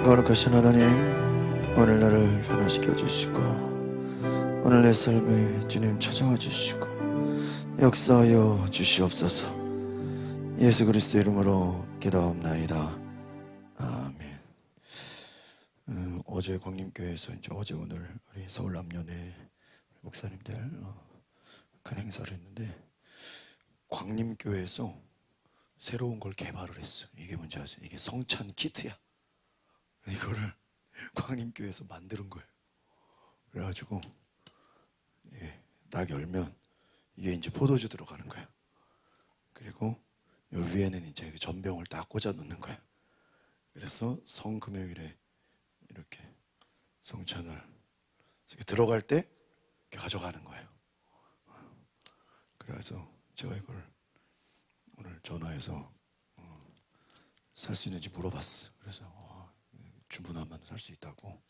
거룩하신 하나님, 오늘 나를 변화시켜 주시고 오늘 내 삶에 주님 찾아와 주시고 역사하여 주시옵소서. 예수 그리스도 이름으로 기도하옵나이다. 아멘. 어제 광림교회에서 이제 어제 오늘 우리 서울 남년의 목사님들 큰 행사를 했는데, 광림교회에서 새로운 걸 개발을 했어. 이게 뭔지 아세요? 이게 성찬 키트야. 이거를 광림교회에서 만드는 거예요. 그래가지고 딱 열면 이게 이제 포도주 들어가는 거야. 그리고 요 위에는 이제 전병을 딱 꽂아 놓는 거야. 그래서 성금요일에 이렇게 성찬을 이렇게 들어갈 때 이렇게 가져가는 거예요. 그래서 제가 이걸 오늘 전화해서 살 수 있는지 물어봤어. 그래서 주문하면 살 수 있다고.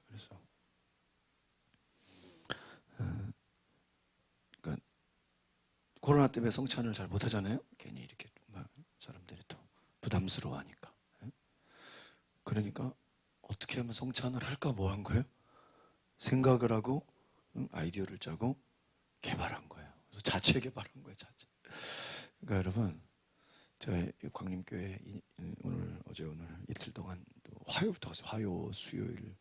그래서 그러니까 코로나 때문에 성찬을 잘 못하잖아요. 괜히 이렇게 사람들이 또 부담스러워하니까. 그러니까 어떻게 하면 성찬을 할까 뭐 한 거예요? 생각을 하고 아이디어를 짜고 개발한 거예요. 그래서 자체 개발한 거예요. 자체. 그러니까 여러분, 제가 광림교회 오늘 어제 오늘 이틀 동안 화요일부터 가서 화요, 수요일,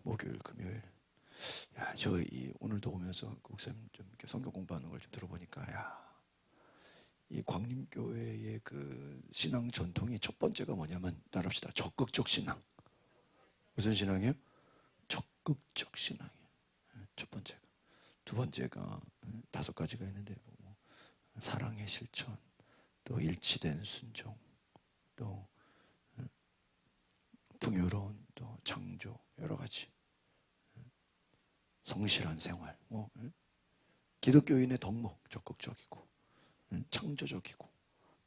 목요일, 금요일. 야, 저 오늘도 오면서 그 목사님 좀 이렇게 성경 공부하는 걸 좀 들어보니까, 야, 이 광림교회의 그 신앙 전통이 첫 번째가 뭐냐면, 따라합시다. 적극적 신앙. 무슨 신앙이에요? 적극적 신앙이에요. 첫 번째가. 두 번째가 5가지가 있는데, 뭐 사랑의 실천, 또 일치된 순종, 또 풍요로운 또 창조, 여러 가지. 성실한 생활, 기독교인의 덕목, 적극적이고 창조적이고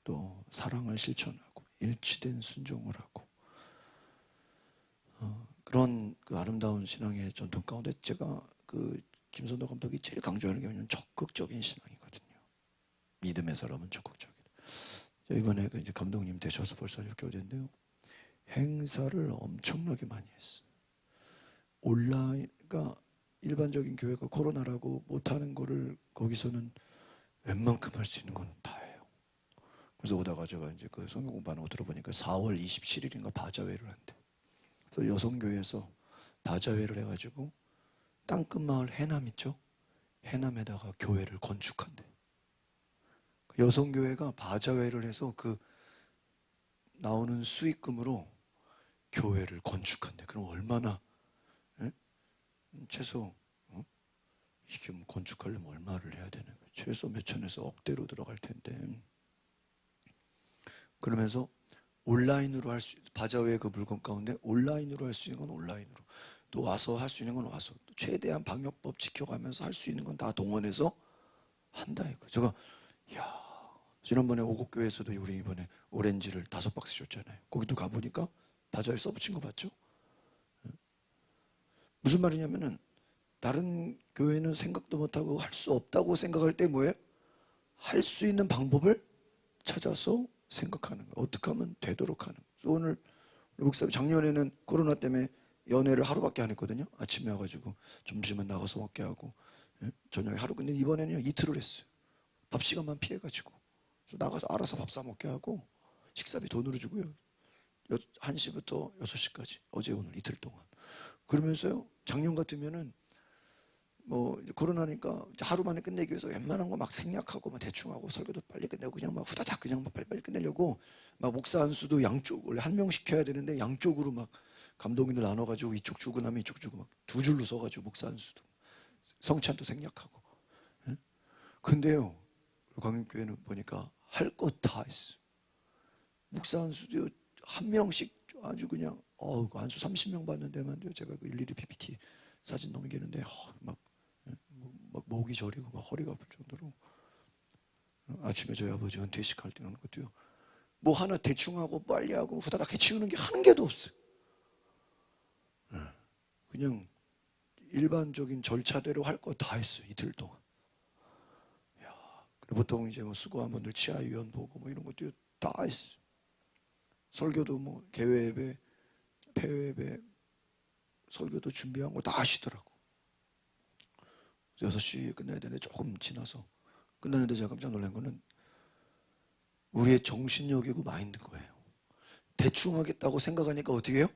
또 사랑을 실천하고 일치된 순종을 하고, 그런 그 아름다운 신앙의 전통 가운데 제가 그 김선도 감독이 제일 강조하는 게 뭐냐면 적극적인 신앙이거든요. 믿음의 사람은 적극적이다. 이번에 그 이제 감독님 되셔서 벌써 6개월 됐는데요. 행사를 엄청나게 많이 했어요. 온라인, 그러니까 일반적인 교회가 코로나라고 못하는 거를 거기서는 웬만큼 할 수 있는 건 다 해요. 그래서 오다가 제가 이제 그 성경 공부하는 거 들어보니까 4월 27일인가 바자회를 한대. 그래서 여성교회에서 바자회를 해가지고 땅끝마을 해남 있죠? 해남에다가 교회를 건축한대. 여성교회가 바자회를 해서 그 나오는 수익금으로 교회를 건축한대. 그럼 얼마나, 에? 최소 이게 뭐 건축하려면 얼마를 해야 되는 거예요? 최소 몇천에서 억대로 들어갈 텐데. 그러면서 온라인으로 할 수, 바자회 그 물건 가운데 온라인으로 할 수 있는 건 온라인으로, 또 와서 할 수 있는 건 와서, 또 최대한 방역법 지켜가면서 할 수 있는 건 다 동원해서 한다 이거. 제가 야, 지난번에 오곡교회에서도 우리 이번에 오렌지를 5박스 줬잖아요. 거기도 가보니까 바자회 써붙인 거 봤죠? 무슨 말이냐면은 다른 교회는 생각도 못하고 할 수 없다고 생각할 때 뭐예요? 할 수 있는 방법을 찾아서 생각하는 거예요. 어떻게 하면 되도록 하는 거예요. 오늘 목사님 작년에는 코로나 때문에 연회를 하루밖에 안 했거든요. 아침에 와가지고 점심은 나가서 먹게 하고 저녁에 하루. 근데 이번에는 이틀을 했어요. 밥 시간만 피해가지고 나가서 알아서 밥 사 먹게 하고 식사비 돈으로 주고요. 1시부터 6시까지 어제 오늘 이틀 동안. 그러면서요, 작년 같으면은 뭐 코로나니까 하루 만에 끝내기 위해서 웬만한 거 막 생략하고 막 대충 하고 설교도 빨리 끝내고 그냥 막 후다닥 그냥 막 빨리빨리 끝내려고 막 목사 안수도 양쪽, 원래 한 명씩 해야 되는데 양쪽으로 막 감독님들 나눠가지고 이쪽 주고 나면 이쪽 주고 막 2줄로 서가지고 목사 안수도 성찬도 생략하고. 근데요, 광림교회는 보니까 할 것 다 했어. 목사 안수도 한 명씩 아주 그냥 안수 30명 받는데만 제가 그 일일이 PPT 사진 넘기는데 막 목이 저리고 막 허리가 아플 정도로. 아침에 저희 아버지 은퇴식 할 때 하는 것도요, 뭐 하나 대충 하고 빨리 하고 후다닥 해치우는 게 하는 게도 없어요. 그냥 일반적인 절차대로 할 거 다 했어요. 이틀 동안. 그리고 보통 이제 뭐 수고한 분들 치아위원 보고 뭐 이런 것도 다 했어요. 설교도 뭐 개회 예배 폐회배 설교도 준비한 거 다 하시더라고. 6시 끝나야 되는데 조금 지나서 끝났는데 제가 깜짝 놀란 거는 우리의 정신력이고 마인드인 거예요. 대충 하겠다고 생각하니까 어떻게 해요?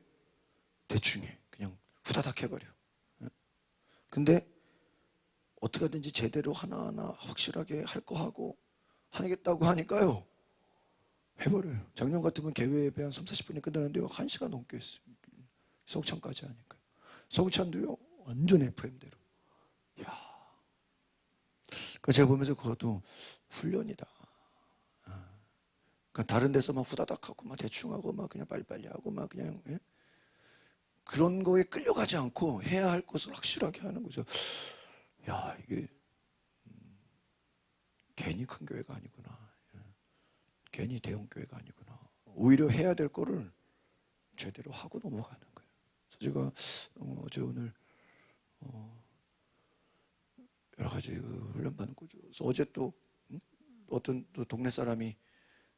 대충 해. 그냥 후다닥 해버려. 근데 어떻게 하든지 제대로 하나하나 확실하게 할 거 하고 하겠다고 하니까요. 해버려요. 작년 같으면 개회 예배 한 3, 40분이 끝나는데요. 1시간 넘게 했어요. 성찬까지 하니까. 성찬도요. 완전 FM대로. 야, 그러니까 제가 보면서 그것도 훈련이다. 그러니까 다른 데서 막 후다닥 하고 막 대충 하고 막 그냥 빨리빨리 하고 막 그냥 예? 그런 거에 끌려가지 않고 해야 할 것을 확실하게 하는 거죠. 야, 이게 괜히 큰 교회가 아니구나. 괜히 대형 교회가 아니구나. 오히려 해야 될 거를 제대로 하고 넘어가는 거예요. 그래서 제가 어제 오늘 여러 가지 훈련 받는 거죠. 그래서 어제 또 어떤 또 동네 사람이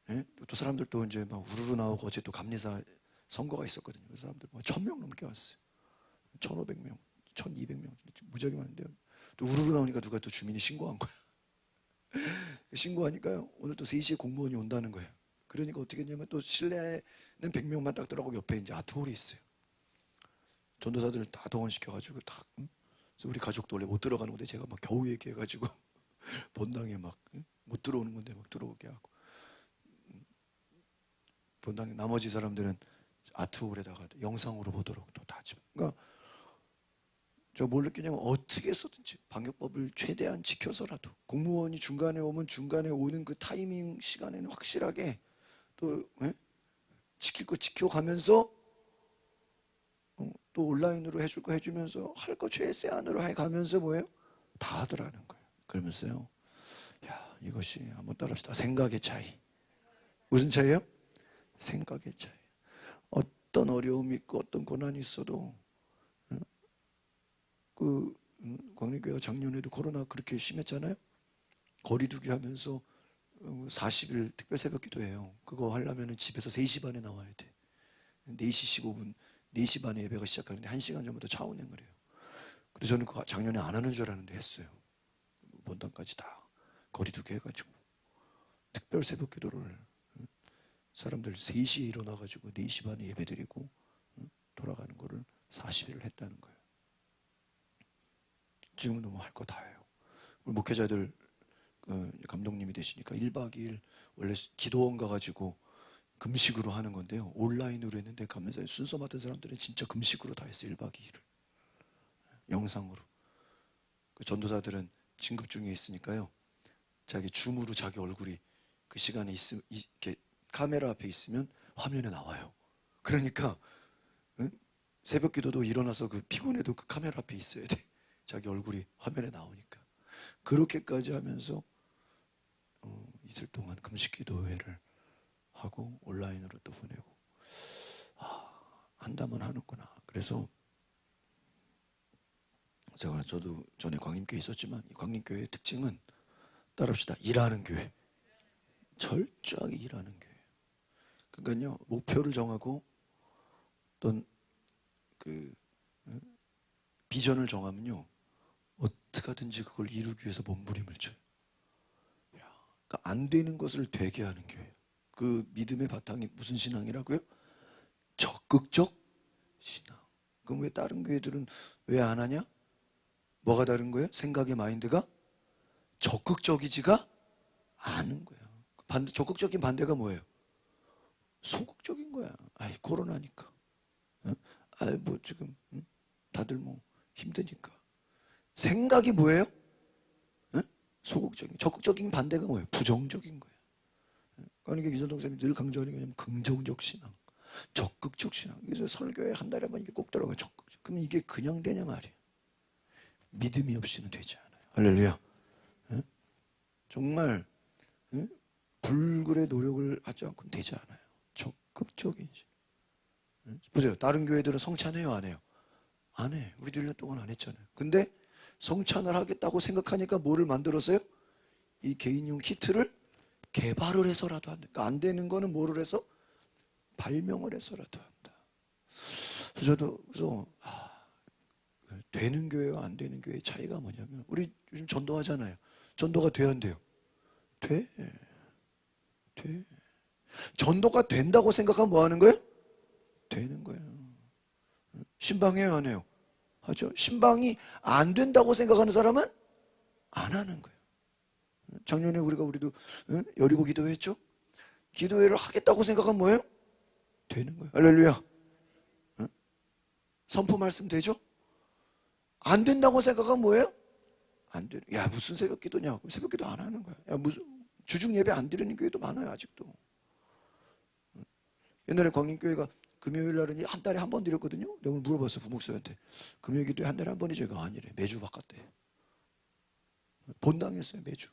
예? 또 사람들도 이제 막 우르르 나오고 어제 또 감리사 선거가 있었거든요. 그 사람들 뭐 1,000명 넘게 왔어요. 1,500명, 1,200명 무지하게 많은데요. 또 우르르 나오니까 누가 또 주민이 신고한 거야. 신고하니까요. 오늘 또 3시에 공무원이 온다는 거예요. 그러니까 어떻게 했냐면 또 실내는 100명만 딱 들어가고 옆에 이제 아트홀이 있어요. 전도사들을 다 동원시켜가지고 다. 그래서 우리 가족도 원래 못 들어가는 건데 제가 막 겨우 얘기해가지고 본당에 막 못 들어오는 건데 막 들어오게 하고. 본당에 나머지 사람들은 아트홀에다가 영상으로 보도록 또 다 집. 그러니까 저 뭘 느끼냐면 어떻게 해서든지 방역법을 최대한 지켜서라도 공무원이 중간에 오면 중간에 오는 그 타이밍 시간에는 확실하게 또 지킬 거 지켜가면서 또 온라인으로 해줄 거 해주면서 할 거 최대한으로 해가면서 뭐예요? 다 하더라는 거예요. 그러면서요. 야, 이것이 한번 따라합시다. 생각의 차이. 무슨 차이예요? 생각의 차이. 어떤 어려움이 있고 어떤 고난이 있어도 그 광림교회가 작년에도 코로나 그렇게 심했잖아요. 거리두기 하면서 40일 특별 새벽 기도해요. 그거 하려면 집에서 3시 반에 나와야 돼. 4시 15분, 4시 반에 예배가 시작하는데 1시간 전부터 차 운행을 해요. 그래서 저는 그 작년에 안 하는 줄 알았는데 했어요. 본당까지 다 거리두기 해가지고 특별 새벽 기도를 사람들 3시에 일어나가지고 4시 반에 예배 드리고 돌아가는 거를 40일을 했다는 거예요. 지금은 너무 할 거 다 해요. 우리 목회자들 감독님이 되시니까 1박 2일 원래 기도원 가가지고 금식으로 하는 건데요. 온라인으로 했는데 가면서 순서 맡은 사람들은 진짜 금식으로 다 했어요. 1박 2일을. 영상으로. 그 전도사들은 진급 중에 있으니까요. 자기 줌으로 자기 얼굴이 그 시간에 이렇게 카메라 앞에 있으면 화면에 나와요. 그러니까 새벽 기도도 일어나서 그 피곤해도 그 카메라 앞에 있어야 돼. 자기 얼굴이 화면에 나오니까. 그렇게까지 하면서 이틀 동안 금식 기도회를 하고 온라인으로 또 보내고 한다면 하는구나. 그래서 저도 전에 광림교회 있었지만 이 광림교회의 특징은 따라합시다. 일하는 교회. 철저하게 일하는 교회. 그러니까요. 목표를 정하고 어떤 그 비전을 정하면요. 어떻게 하든지 그걸 이루기 위해서 몸부림을 쳐요. 그러니까 안 되는 것을 되게 하는 교회. 그 믿음의 바탕이 무슨 신앙이라고요? 적극적 신앙. 그럼 왜 다른 교회들은 왜 안 하냐? 뭐가 다른 거예요? 생각의 마인드가 적극적이지가 않은 거야. 적극적인 반대가 뭐예요? 소극적인 거야. 아이 코로나니까. 아이 뭐 지금 다들 뭐 힘드니까. 생각이 뭐예요? 소극적인. 적극적인 반대가 뭐예요? 부정적인 거예요. 그러니까 이선동 선생님이 늘 강조하는 게 뭐냐면 긍정적 신앙, 적극적 신앙. 그래서 설교에 한 달에 한 번 이게 꼭 들어가요. 적극적. 그럼 이게 그냥 되냐 말이에요. 믿음이 없이는 되지 않아요. 할렐루야. 정말 불굴의 노력을 하지 않고는 되지 않아요. 적극적인 신앙. 보세요. 다른 교회들은 성찬해요, 안 해요? 안 해. 우리도 1년 동안 안 했잖아요. 근데 성찬을 하겠다고 생각하니까 뭐를 만들었어요? 이 개인용 키트를 개발을 해서라도 한다. 그러니까 안 되는 거는 뭐를 해서? 발명을 해서라도 한다. 그래서 되는 교회와 안 되는 교회의 차이가 뭐냐면, 우리 요즘 전도하잖아요. 전도가 돼야 안 돼요? 돼. 돼. 전도가 된다고 생각하면 뭐 하는 거예요? 되는 거예요. 신방해요, 안 해요? 하죠. 신방이 안 된다고 생각하는 사람은 안 하는 거예요. 작년에 우리도 여리고 기도회했죠? 기도회를 하겠다고 생각하면 뭐예요? 되는 거예요. 할렐루야. 선포 말씀 되죠? 안 된다고 생각하면 뭐예요? 안 되는. 야, 무슨 새벽 기도냐? 새벽 기도 안 하는 거야. 야, 무슨 주중 예배 안 드리는 교회도 많아요, 아직도. 옛날에 광림교회가 금요일 날은 한 달에 한 번 드렸거든요. 내가 오늘 물어봤어, 부목사한테. 금요일 기도회 한 달에 한 번이죠? 이거 아니래. 매주 바꿨대. 본당했어요, 매주.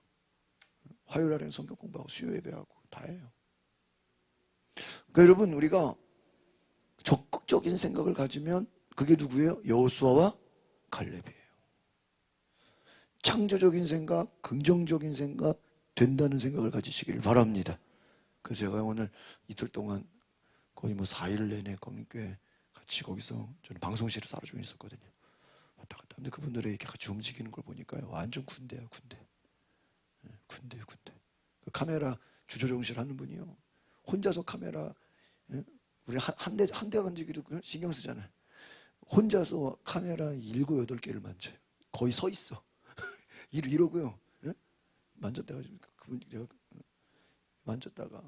화요일 날에는 성경 공부하고 수요 예배하고 다 해요. 그러니까 여러분, 우리가 적극적인 생각을 가지면 그게 누구예요? 여호수아와 갈렙이에요. 창조적인 생각, 긍정적인 생각, 된다는 생각을 가지시기를 바랍니다. 그래서 제가 오늘 이틀 동안 거의 4일 내내 광림교회 같이 거기서 저는 방송실에서 하루 종일 있었거든요. 왔다 갔다. 근데 그분들이 이렇게 같이 움직이는 걸 보니까요, 완전 군대야, 군대. 군대예요, 군대. 그 카메라 주조정실 하는 분이요, 혼자서 카메라, 우리 한 대 만지기도 신경 쓰잖아요. 혼자서 카메라 7, 8개를 만져요. 거의 서 있어. 이러고요. 만졌다가 그분 내가 만졌다가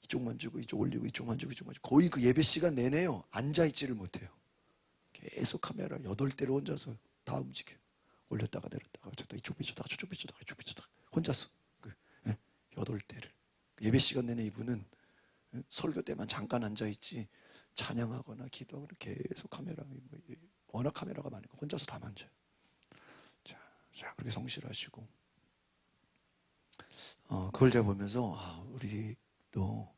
이쪽 만지고 이쪽 올리고 이쪽 만지고 이쪽 만지고 거의 그 예배 시간 내내요, 앉아 있지를 못해요. 계속 카메라 8대를 혼자서 다 움직여요. 올렸다가 내렸다가 이쪽 비쳤다가 저쪽 비쳤다가 이쪽 비쳤다가 혼자서 8대를. 예배 시간 내내 이분은 설교 때만 잠깐 앉아 있지 찬양하거나 기도하거나 계속 카메라, 워낙 카메라가 많으니까 혼자서 다 만져요. 자, 그렇게 성실하시고, 그걸 제가 보면서 우리도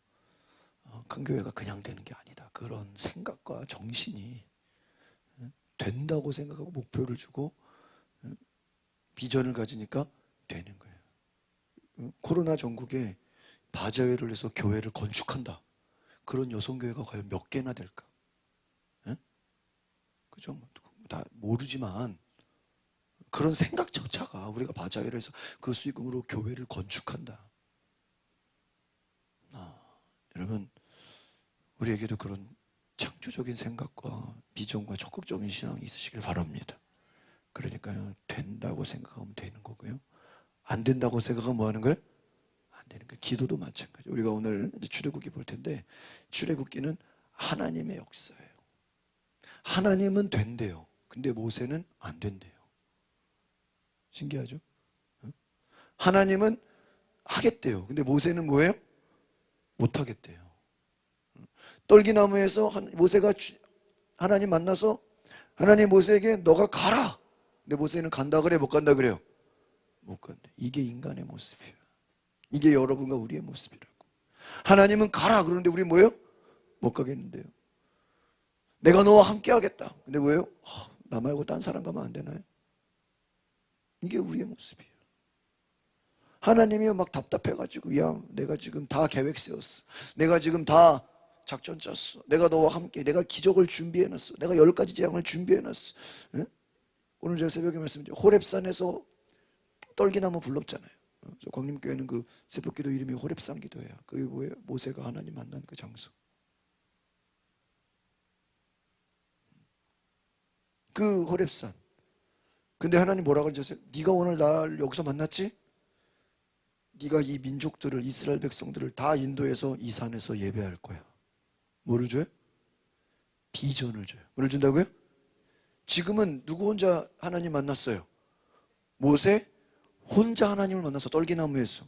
큰 교회가 그냥 되는 게 아니다. 그런 생각과 정신이 된다고 생각하고 목표를 주고 비전을 가지니까 되는 거예요. 코로나 전국에 바자회를 해서 교회를 건축한다. 그런 여성교회가 과연 몇 개나 될까? 그죠? 다 모르지만 그런 생각조차가, 우리가 바자회를 해서 그 수익금으로 교회를 건축한다. 여러분, 우리에게도 그런 창조적인 생각과 비전과 적극적인 신앙이 있으시길 바랍니다. 그러니까요, 된다고 생각하면 되는 거고요, 안 된다고 생각하면 뭐 하는 거예요? 안 되는 거예요. 기도도 마찬가지. 우리가 오늘 출애굽기 볼 텐데, 출애굽기는 하나님의 역사예요. 하나님은 된대요. 근데 모세는 안 된대요. 신기하죠? 하나님은 하겠대요. 근데 모세는 뭐예요? 못 하겠대요. 떨기나무에서 모세가 하나님 만나서 하나님 모세에게 너가 가라. 근데 모세는 간다 그래, 못 간다 그래요? 못 간대. 이게 인간의 모습이에요. 이게 여러분과 우리의 모습이라고. 하나님은 가라. 그런데 우리 뭐예요? 못 가겠는데요. 내가 너와 함께 하겠다. 근데 뭐예요? 나 말고 딴 사람 가면 안 되나요? 이게 우리의 모습이에요. 하나님이 막 답답해가지고, 야, 내가 지금 다 계획 세웠어. 내가 지금 다 작전 짰어. 내가 너와 함께, 내가 기적을 준비해놨어. 내가 10가지 재앙을 준비해놨어. 응? 오늘 제가 새벽에 말씀드린 호렙산에서 떨기나무 불렀잖아요. 광림교회는 그 새벽기도 이름이 호렙산 기도예요. 그게 뭐예요? 모세가 하나님 만난 그 장소. 그 호렙산. 근데 하나님 뭐라고 하셨어요? 네가 오늘 날 여기서 만났지? 네가 이 민족들을, 이스라엘 백성들을 다 인도해서 이 산에서 예배할 거야. 뭐를 줘요? 비전을 줘요. 뭐를 준다고요? 지금은 누구 혼자 하나님 만났어요? 모세 혼자 하나님을 만나서 떨기나무에서,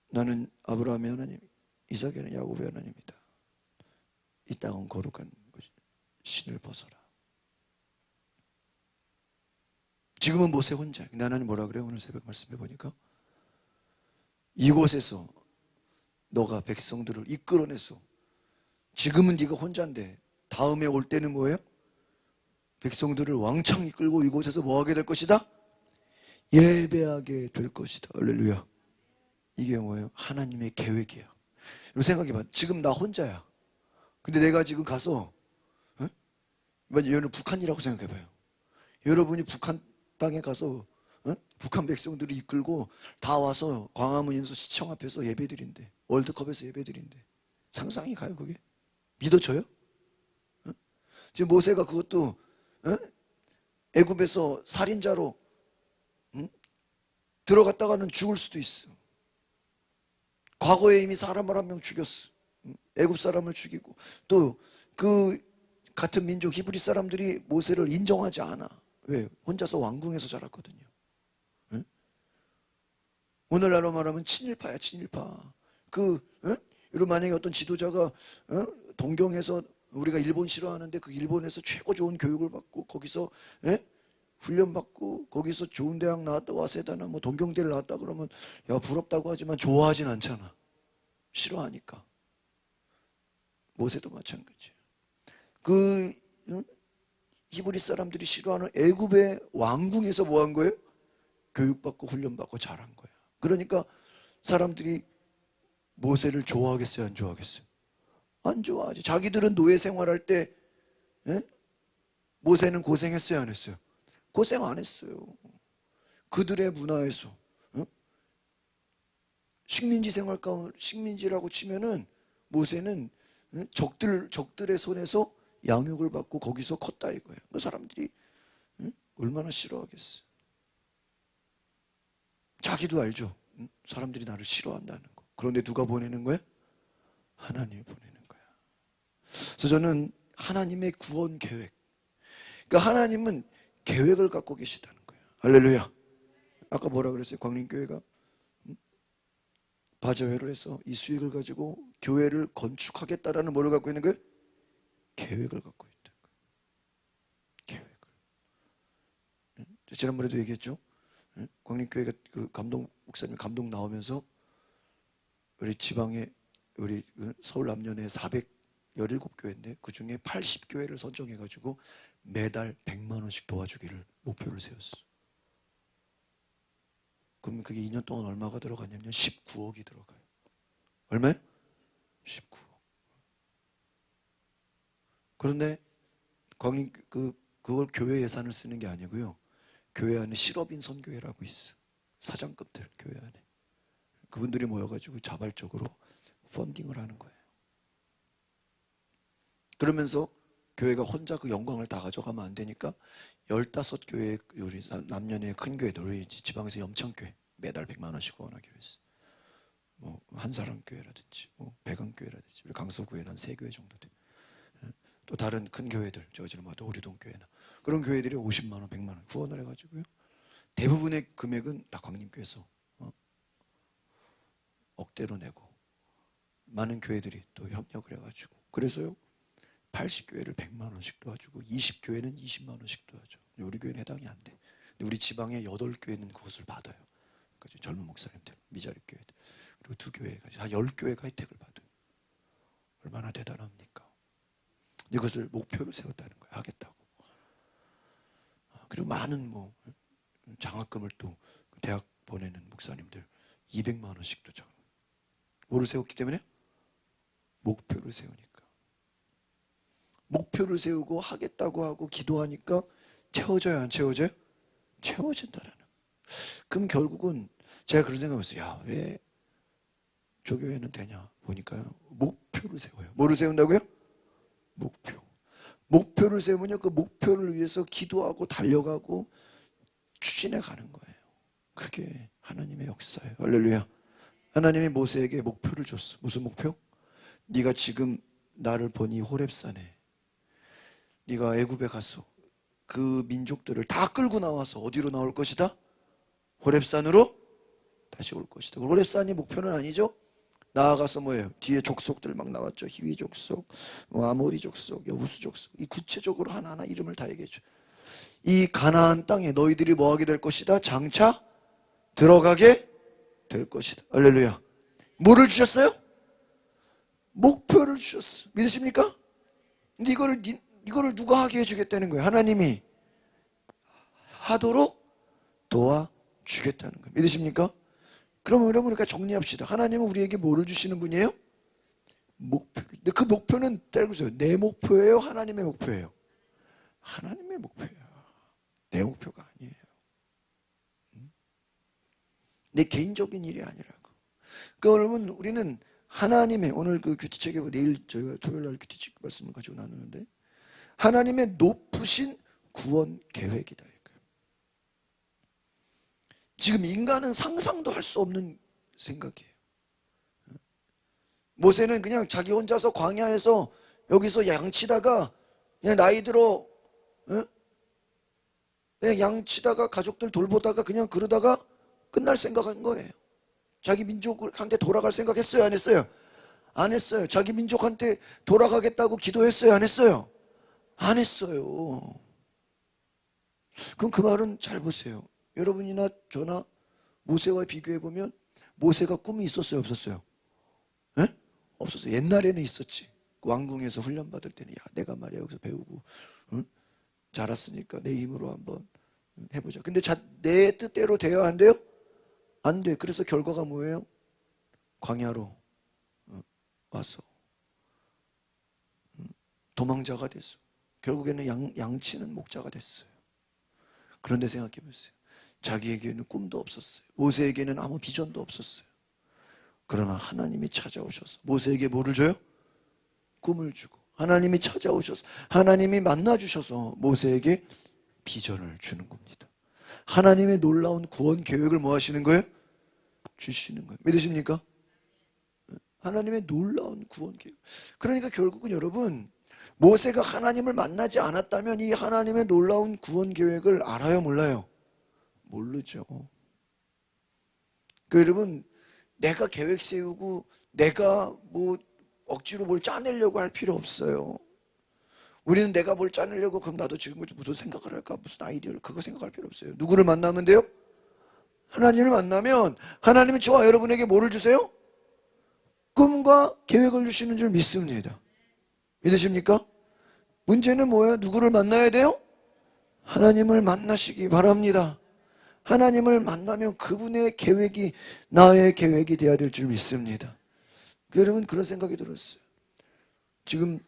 나는 아브라함의 하나님, 이삭의 야곱의 하나님이다. 이 땅은 거룩한 것이, 신을 벗어라. 지금은 모세 혼자. 근데 하나님 뭐라 그래요? 오늘 새벽 말씀해 보니까 이곳에서 너가 백성들을 이끌어내서, 지금은 네가 혼자인데 다음에 올 때는 뭐예요? 백성들을 왕창 이끌고 이곳에서 뭐 하게 될 것이다? 예배하게 될 것이다. 할렐루야. 이게 뭐예요? 하나님의 계획이야. 여러분 생각해봐. 지금 나 혼자야. 근데 내가 지금 가서 이번 여러분 북한이라고 생각해봐요. 여러분이 북한 땅에 가서 북한 백성들을 이끌고 다 와서 광화문 인수 시청 앞에서 예배드린대. 월드컵에서 예배드린대. 상상이 가요 그게? 믿어져요? 지금 모세가 그것도 애굽에서 살인자로 들어갔다가는 죽을 수도 있어. 과거에 이미 사람을 한 명 죽였어. 애굽 사람을 죽이고 또 그 같은 민족 히브리 사람들이 모세를 인정하지 않아. 왜? 혼자서 왕궁에서 자랐거든요. 오늘날로 말하면 친일파야, 친일파. 여러분 만약에 어떤 지도자가 동경에서 우리가 일본 싫어하는데 그 일본에서 최고 좋은 교육을 받고 거기서 훈련 받고 거기서 좋은 대학 나왔다 와세다나 뭐 동경대를 나왔다 그러면 야 부럽다고 하지만 좋아하진 않잖아. 싫어하니까. 모세도 마찬가지야. 히브리 사람들이 싫어하는 애굽의 왕궁에서 뭐 한 거예요? 교육받고 훈련받고 자란 거야. 그러니까 사람들이 모세를 좋아하겠어요, 안 좋아하겠어요? 안 좋아하지. 자기들은 노예 생활할 때 모세는 고생했어요, 안 했어요? 고생 안 했어요. 그들의 문화에서 식민지 생활 가운데 식민지라고 치면은 모세는 적들의 손에서 양육을 받고 거기서 컸다 이거예요. 그 사람들이 얼마나 싫어하겠어요. 자기도 알죠. 사람들이 나를 싫어한다는 거. 그런데 누가 보내는 거야? 하나님이 보내는 거야. 그래서 저는 하나님의 구원 계획. 그러니까 하나님은 계획을 갖고 계시다는 거예요. 할렐루야. 아까 뭐라 그랬어요? 광림교회가 바자회를 해서 이 수익을 가지고 교회를 건축하겠다라는 뭐를 갖고 있는 거예요? 계획을 갖고 있다. 계획을. 지난번에도 얘기했죠. 광림교회가 그 감독 목사님 감독 나오면서 우리 지방에 우리 서울 남년에 417교회인데 그 중에 80교회를 선정해가지고 매달 100만 원씩 도와주기를 목표를 세웠어. 그러면 그게 2년 동안 얼마가 들어갔냐면 19억이 들어가요. 얼마요? 19억. 그런데 광림 그걸 교회 예산을 쓰는 게 아니고요. 교회 안에 실업인 선교회라고 있어. 사장급들 교회 안에. 그분들이 모여가지고 자발적으로 펀딩을 하는 거예요. 그러면서 교회가 혼자 그 영광을 다 가져가면 안 되니까 15교회 우리 남년의 큰 교회들 우리 지방에서 염창교회 매달 100만 원씩 후원하기로 했어. 뭐 한사랑교회라든지 뭐 백안교회라든지 우리 강서구에는 한 3교회 정도 돼. 또 다른 큰 교회들 저지르마도 오류동교회나 그런 교회들이 50만 원, 100만 원 후원을 해가지고요. 대부분의 금액은 다 광림교회에서 억대로 내고 많은 교회들이 또 협력을 해가지고 그래서요 80교회를 100만 원씩 도와주고 20교회는 20만 원씩 도와줘. 우리 교회는 해당이 안 돼. 근데 우리 지방에 8교회는 그것을 받아요. 그러니까 젊은 목사님들, 미자립 교회들 그리고 2교회까지 다 10교회가 혜택을 받아요. 얼마나 대단합니까? 이것을 목표를 세웠다는 거예요. 하겠다고. 그리고 많은 뭐 장학금을 또 대학 보내는 목사님들 200만 원씩도 줘. 뭐를 세웠기 때문에? 목표를 세우니까. 목표를 세우고 하겠다고 하고 기도하니까 채워져요, 안 채워져요? 채워진다라는. 그럼 결국은 제가 그런 생각을 했어요. 야, 왜 조교회는 되냐? 보니까요. 목표를 세워요. 뭐를 세운다고요? 목표. 목표를 세우면요. 그 목표를 위해서 기도하고 달려가고 추진해 가는 거예요. 그게 하나님의 역사예요. 할렐루야. 하나님이 모세에게 목표를 줬어. 무슨 목표? 네가 지금 나를 보니 호렙산에 네가 애굽에 가서 그 민족들을 다 끌고 나와서 어디로 나올 것이다? 호렙산으로 다시 올 것이다. 호렙산이 목표는 아니죠? 나아가서 뭐예요? 뒤에 족속들 막 나왔죠. 히위 족속, 뭐 아모리 족속, 여부수 족속. 이 구체적으로 하나하나 이름을 다 얘기해줘. 이 가나안 땅에 너희들이 뭐하게 될 것이다? 장차 들어가게 될 것이다. 할렐루야. 뭐를 주셨어요? 목표를 주셨어. 믿으십니까? 근데 이거를 누가 하게 해주겠다는 거예요? 하나님이 하도록 도와주겠다는 거예요. 믿으십니까? 그러면 여러분 우리가 정리합시다. 하나님은 우리에게 뭐를 주시는 분이에요? 목표를. 근데 그 목표는 때려보세요. 내 목표예요? 하나님의 목표예요? 하나님의 목표예요. 내 목표가 아니에요. 내 개인적인 일이 아니라고. 그러니까 여러분, 우리는 하나님의, 오늘 그 큐티책에 내일 저희가 토요일날 큐티책 말씀을 가지고 나누는데, 하나님의 높으신 구원 계획이다. 지금 인간은 상상도 할 수 없는 생각이에요. 모세는 그냥 자기 혼자서 광야에서 여기서 양치다가 그냥 나이 들어 그냥 양치다가 가족들 돌보다가 그냥 그러다가 끝날 생각한 거예요. 자기 민족한테 돌아갈 생각했어요? 안 했어요? 안 했어요. 자기 민족한테 돌아가겠다고 기도했어요? 안 했어요? 안 했어요. 그럼 그 말은 잘 보세요. 여러분이나 저나 모세와 비교해보면 모세가 꿈이 있었어요? 없었어요? 에? 없었어요. 옛날에는 있었지. 왕궁에서 훈련받을 때는 야, 내가 말이야 여기서 배우고 응? 자랐으니까 내 힘으로 한번 해보자. 근데 내 뜻대로 돼야 안 돼요? 안 돼. 그래서 결과가 뭐예요? 광야로 와서 도망자가 됐어. 결국에는 양치는 목자가 됐어요. 그런데 생각해 보세요. 자기에게는 꿈도 없었어요. 모세에게는 아무 비전도 없었어요. 그러나 하나님이 찾아오셔서 모세에게 뭐를 줘요? 꿈을 주고, 하나님이 찾아오셔서 하나님이 만나주셔서 모세에게 비전을 주는 겁니다. 하나님의 놀라운 구원 계획을 뭐 하시는 거예요? 주시는 거예요. 믿으십니까? 하나님의 놀라운 구원 계획. 그러니까 결국은 여러분, 모세가 하나님을 만나지 않았다면 이 하나님의 놀라운 구원 계획을 알아요, 몰라요? 모르죠. 그 여러분, 내가 계획 세우고 내가 뭐 억지로 뭘 짜내려고 할 필요 없어요. 우리는 내가 뭘 짜내려고 그럼 나도 지금 무슨 생각을 할까, 무슨 아이디어를, 그거 생각할 필요 없어요. 누구를 만나면 돼요? 하나님을 만나면 하나님이 저와 여러분에게 뭐를 주세요? 꿈과 계획을 주시는 줄 믿습니다. 믿으십니까? 문제는 뭐예요? 누구를 만나야 돼요? 하나님을 만나시기 바랍니다. 하나님을 만나면 그분의 계획이 나의 계획이 되어야 될 줄 믿습니다. 여러분, 그런 생각이 들었어요. 지금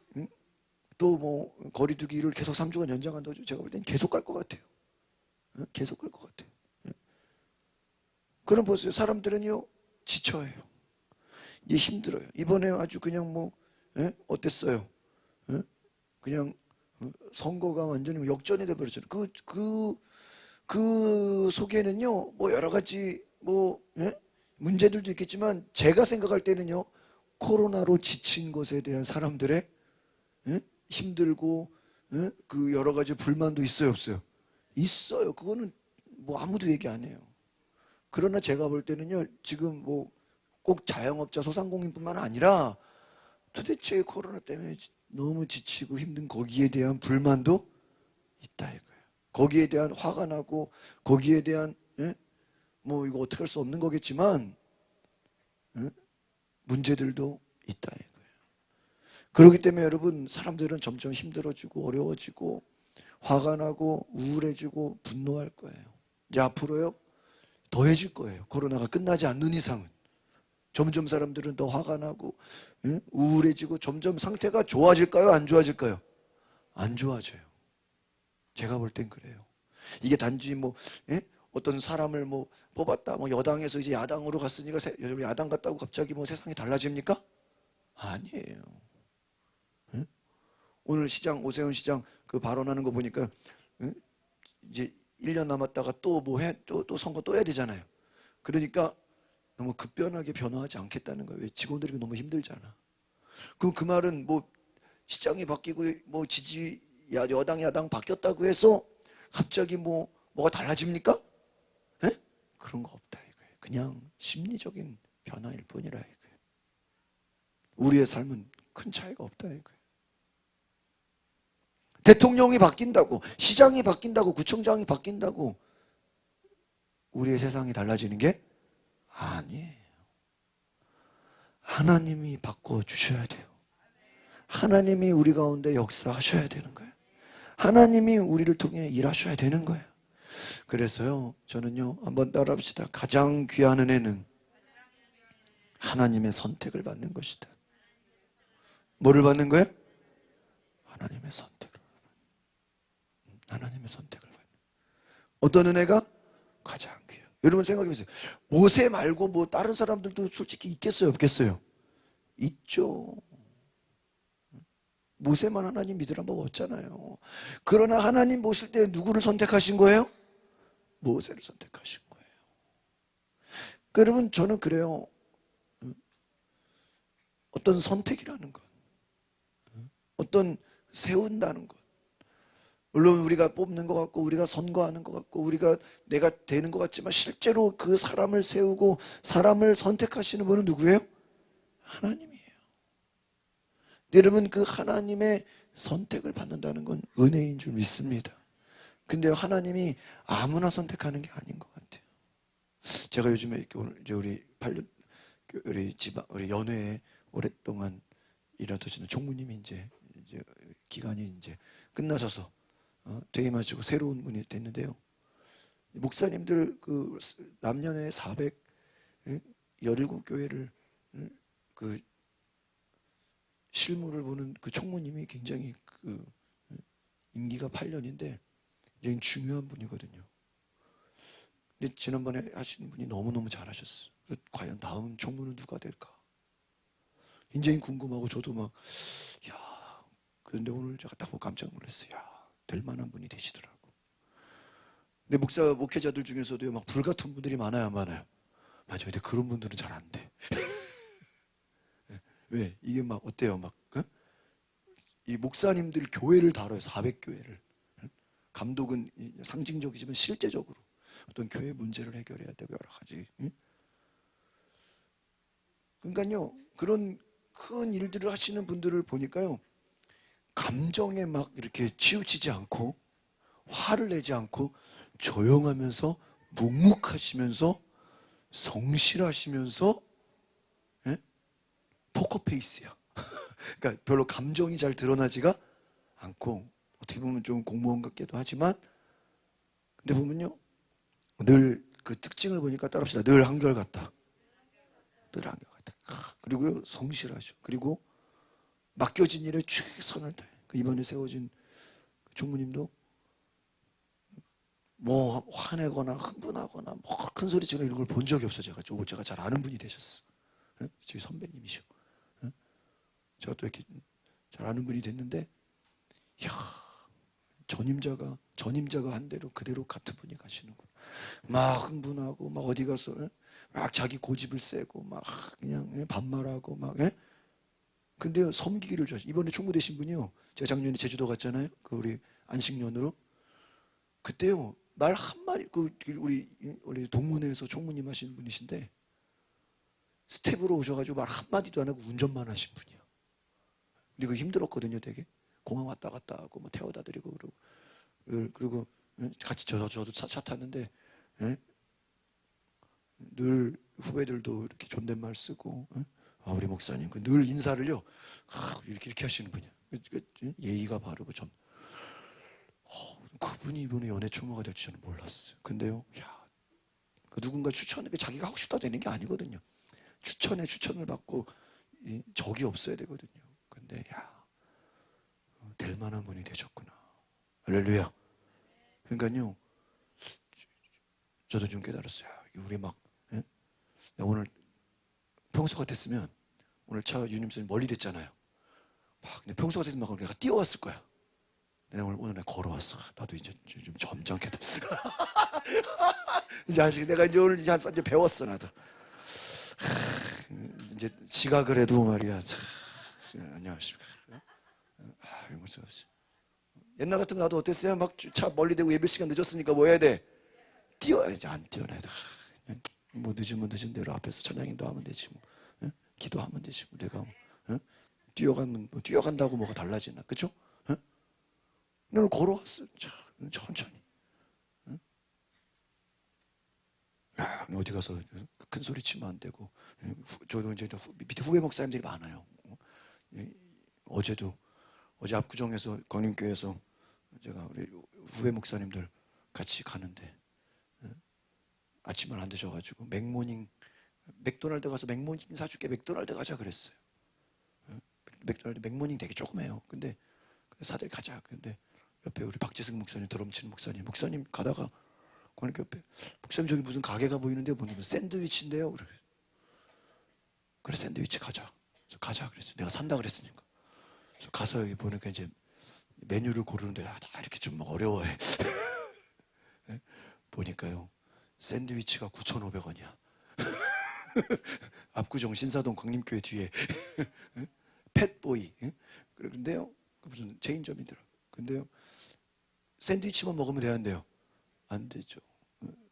또 뭐 거리두기를 계속 3주간 연장한다고 제가 볼 땐 계속 갈 것 같아요. 계속 갈 것 같아요. 그럼 보세요. 사람들은요 지쳐요. 이제 힘들어요. 이번에 아주 그냥 뭐 어땠어요? 그냥 선거가 완전히 역전이 돼버렸잖아요. 그 속에는요 뭐 여러 가지 뭐 문제들도 있겠지만 제가 생각할 때는요 코로나로 지친 것에 대한 사람들의 힘들고 그 여러 가지 불만도 있어요, 없어요? 있어요. 그거는 뭐 아무도 얘기 안 해요. 그러나 제가 볼 때는요 지금 뭐 꼭 자영업자 소상공인뿐만 아니라 도대체 코로나 때문에 너무 지치고 힘든 거기에 대한 불만도 있다 이거예요. 거기에 대한 화가 나고 거기에 대한 뭐 이거 어떻게 할 수 없는 거겠지만 문제들도 있다 이거예요. 그렇기 때문에 여러분, 사람들은 점점 힘들어지고 어려워지고 화가 나고 우울해지고 분노할 거예요. 이제 앞으로요 더해질 거예요. 코로나가 끝나지 않는 이상은. 점점 사람들은 더 화가 나고 우울해지고 점점 상태가 좋아질까요? 안 좋아질까요? 안 좋아져요. 제가 볼 땐 그래요. 이게 단지 뭐 어떤 사람을 뭐 뽑았다, 뭐 여당에서 이제 야당으로 갔으니까 야당 갔다고 갑자기 뭐 세상이 달라집니까? 아니에요. 오늘 시장, 오세훈 시장 그 발언하는 거 보니까 이제 1년 남았다가 또 뭐 해, 또 선거 또 해야 되잖아요. 그러니까 너무 급변하게 변화하지 않겠다는 거예요. 왜? 직원들이 너무 힘들잖아. 그럼 그 말은 뭐 시장이 바뀌고 뭐 여당 야당 바뀌었다고 해서 갑자기 뭐가 달라집니까? 에? 그런 거 없다 이거예요. 그냥 심리적인 변화일 뿐이라 이거예요. 우리의 삶은 큰 차이가 없다 이거예요. 대통령이 바뀐다고, 시장이 바뀐다고, 구청장이 바뀐다고 우리의 세상이 달라지는 게 아니에요. 하나님이 바꿔주셔야 돼요. 하나님이 우리 가운데 역사하셔야 되는 거예요. 하나님이 우리를 통해 일하셔야 되는 거예요. 그래서요 저는요 한번 따라합시다. 가장 귀한 은혜는 하나님의 선택을 받는 것이다. 뭐를 받는 거예요? 하나님의 선택을. 하나님의 선택을 받는. 어떤 은혜가? 가장 귀해요. 여러분 생각해 보세요. 모세 말고 뭐 다른 사람들도 솔직히 있겠어요, 없겠어요? 있죠. 모세만 하나님 믿으란 법 없잖아요. 그러나 하나님 보실 때 누구를 선택하신 거예요? 모세를 선택하신 거예요. 그러니까 여러분 저는 그래요. 어떤 선택이라는 것, 어떤 세운다는 것, 물론 우리가 뽑는 것 같고 우리가 선거하는 것 같고 우리가 내가 되는 것 같지만 실제로 그 사람을 세우고 사람을 선택하시는 분은 누구예요? 하나님이에요. 여러분 그 하나님의 선택을 받는다는 건 은혜인 줄 믿습니다. 근데 하나님이 아무나 선택하는 게 아닌 것 같아요. 제가 요즘에 이렇게 오늘 이제 우리 8년 우리 연회에 오랫동안 일하시는 총무님이 이제 기간이 이제 끝나셔서 퇴임하시고 새로운 분이 됐는데요. 목사님들 그 남년에 417교회를 그 실무를 보는 그 총무님이 굉장히 그 임기가 8년인데 굉장히 중요한 분이거든요. 근데 지난번에 하신 분이 너무너무 잘하셨어요. 과연 다음 총무는 누가 될까? 굉장히 궁금하고 저도 막 그런데 오늘 제가 딱 보고 깜짝 놀랐어요. 될 만한 분이 되시더라고. 근데 목회자들 중에서도 막 불같은 분들이 많아요, 안 많아요? 맞아요. 근데 그런 분들은 잘 안 돼. 왜? 이게 막 어때요? 막 이 목사님들 교회를 다뤄요. 400교회를. 감독은 상징적이지만 실제적으로 어떤 교회 문제를 해결해야 되고 여러 가지. 그러니까요. 그런 큰 일들을 하시는 분들을 보니까요. 감정에 막 이렇게 치우치지 않고 화를 내지 않고 조용하면서 묵묵하시면서 성실하시면서 포커페이스야. 그러니까 별로 감정이 잘 드러나지가 않고 어떻게 보면 좀 공무원 같기도 하지만 근데 보면요 늘 그 특징을 보니까 따라합시다. 늘 한결같다. 늘 한결같다. 그리고 성실하죠. 그리고 맡겨진 일에 최선을 다해. 이번에 세워진 총무님도 뭐 화내거나 흥분하거나 뭐 큰 소리 지르는 이런 걸 본 적이 없어. 제가 잘 아는 분이 되셨어. 저희 선배님이셔. 제가 또 이렇게 잘 아는 분이 됐는데 이야 전임자가 한 대로 그대로 같은 분이 가시는구나. 막 흥분하고 막 어디 가서 막 자기 고집을 세고 막 그냥 반말하고 막 근데요 섬기기를 좋아하시. 이번에 총무되신 분이요. 제가 작년에 제주도 갔잖아요. 그 우리 안식년으로 그때요 말 한마디 우리 동문회에서 총무님 하시는 분이신데 스텝으로 오셔가지고 말 한마디도 안 하고 운전만 하신 분이야. 근데 그 힘들었거든요 되게. 공항 왔다 갔다 하고 뭐 태워다 드리고 그리고 같이 저도 차 탔는데 늘 후배들도 이렇게 존댓말 쓰고 우리 목사님 늘 인사를요 이렇게 하시는 분이야. 예의가 바르고 전 그분이 이번에 연애 총무가 될지 저는 몰랐어요. 근데요 누군가 추천을 자기가 하고 싶다 되는 게 아니거든요. 추천을 받고 적이 없어야 되거든요. 근데 될 만한 분이 되셨구나. 할렐루야. 그러니까요 저도 좀 깨달았어요. 우리 막 오늘 평소 같았으면 오늘 차 유님선이 멀리 됐잖아요. 근데 평소 같았으면 막 내가 뛰어왔을 거야. 내가 오늘 내가 걸어왔어. 나도 이제 좀 점잖게 됐어. 이제 아직 내가 이제 오늘 이제 이제 배웠어 나도. 이제 지각을 해도 말이야. 안녕하십니까. 옛날 같으면 나도 어땠어요? 막 차 멀리 대고 예배 시간 늦었으니까 뭐 해야 돼? 뛰어야지. 안 뛰어내다. 뭐 늦으면 늦은 대로 앞에서 찬양인도 하면 되지 뭐. 기도하면 되지 뭐. 내가 뛰어가면 뭐 뛰어간다고 뭐가 달라지나 그렇죠? 오늘 걸어왔어. 천천히. 어디 가서 큰 소리 치면 안 되고. 저도 이제 밑에 후배 목사님들이 많아요. 어제 압구정에서 광림교회에서 제가 우리 후배 목사님들 같이 가는데 아침을 안 드셔가지고 맥도날드 가서 맥모닝 사줄게 맥도날드 가자 그랬어요. 맥도날드 맥모닝 되게 조그매요. 근데 사들 가자. 근데 옆에 우리 박지승 목사님, 드럼 치는 목사님 가다가 그러니까 옆에 목사님 저기 무슨 가게가 보이는데요. 보니까 샌드위치인데요. 그래 샌드위치 가자. 가자 그랬어요. 내가 산다 그랬으니까. 그래서 가서 여기 보니까 이제 메뉴를 고르는데 나 이렇게 좀 어려워해. 보니까요 샌드위치가 9,500원이야. 압구정 신사동 광림교회 뒤에 팻보이. 그런데요 무슨 체인점이더라고. 근데요 샌드위치만 먹으면 되는데요 안 되죠.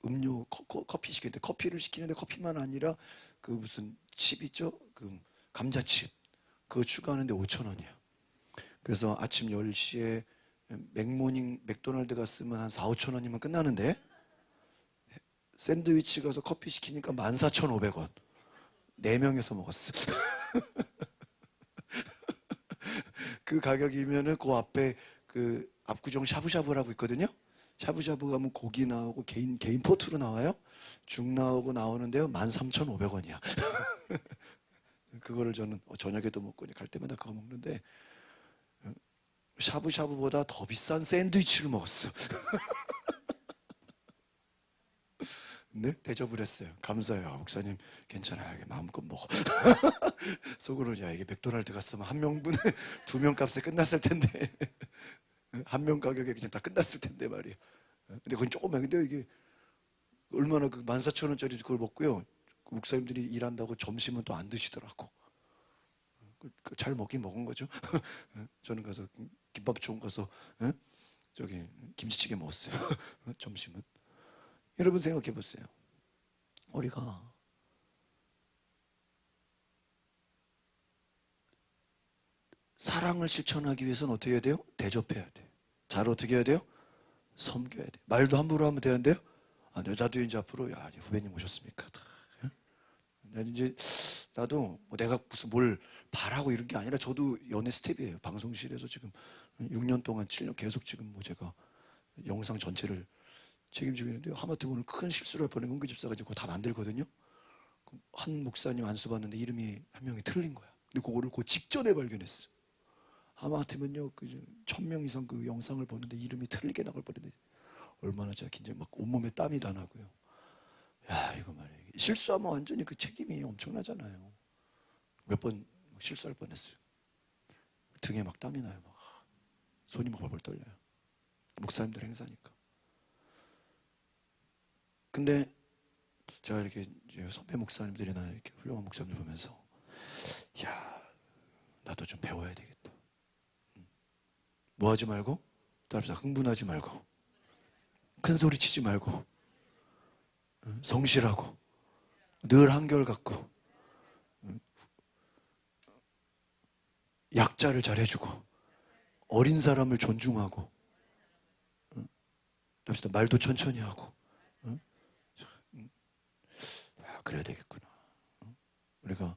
음료 커피 시키는데 커피를 시키는데 커피만 아니라 그 무슨 칩 있죠? 그 감자칩 그거 추가하는데 5,000원이야. 그래서 아침 10시에 맥모닝 맥도날드 갔으면 한 4, 5,000원이면 끝나는데 샌드위치 가서 커피 시키니까 14,500원. 4명에서 먹었어. 그 가격이면은 그 앞에 그 압구정 샤브샤브라고 있거든요. 샤브샤브 가면 고기 나오고 개인 포트로 나와요. 죽 나오고 나오는데요. 13,500원이야. 그거를 저는 저녁에도 먹고 갈 때마다 그거 먹는데 샤브샤브보다 더 비싼 샌드위치를 먹었어. 네? 대접을 했어요. 감사해요. 아, 목사님 괜찮아요. 마음껏 먹어. 속으로는 야 이게 맥도날드 갔으면 한 명분에 2명 값에 끝났을 텐데 한 명 가격에 그냥 다 끝났을 텐데 말이에요. 근데 그건 조금만 근데 이게 얼마나 그 14,000원짜리 그걸 먹고요. 그 목사님들이 일한다고 점심은 또 안 드시더라고. 잘 먹긴 먹은 거죠. 저는 가서 김밥촌 가서 저기 김치찌개 먹었어요. 점심은. 여러분 생각해 보세요. 우리가 사랑을 실천하기 위해서는 어떻게 해야 돼요? 대접해야 돼. 잘 어떻게 해야 돼요? 섬겨야 돼. 말도 함부로 하면 되는데요. 아, 나도 이제 앞으로 야 후배님 오셨습니까? 나도 뭐 내가 무슨 뭘 바라고 이런 게 아니라 저도 연애 스텝이에요. 방송실에서 지금 6년 동안 7년 계속 지금 뭐 제가 영상 전체를 책임지고 있는데요. 하마터면 오늘 큰 실수를 할 뻔해. 은규 집사가 그거 다 만들거든요. 한 목사님 안수 받는데 이름이 한 명이 틀린 거야. 근데 그거를 그 직전에 발견했어. 하마터면요, 그 1,000명 이상 그 영상을 보는데 이름이 틀리게 나갈 뻔했는데 얼마나 제가 긴장 막 온몸에 땀이 다 나고요. 야 이거 말이야. 실수하면 완전히 그 책임이 엄청나잖아요. 몇 번 실수할 뻔했어요. 등에 막 땀이 나요. 막 손이 막 벌벌 떨려요. 목사님들 행사니까. 근데 제가 이렇게 선배 목사님들이나 이렇게 훌륭한 목사님들 보면서 야 나도 좀 배워야 되겠다. 뭐 하지 말고 따라서 흥분하지 말고 큰 소리 치지 말고 성실하고 늘 한결같고 약자를 잘해주고 어린 사람을 존중하고 말도 천천히 하고 그래야 되겠구나. 우리가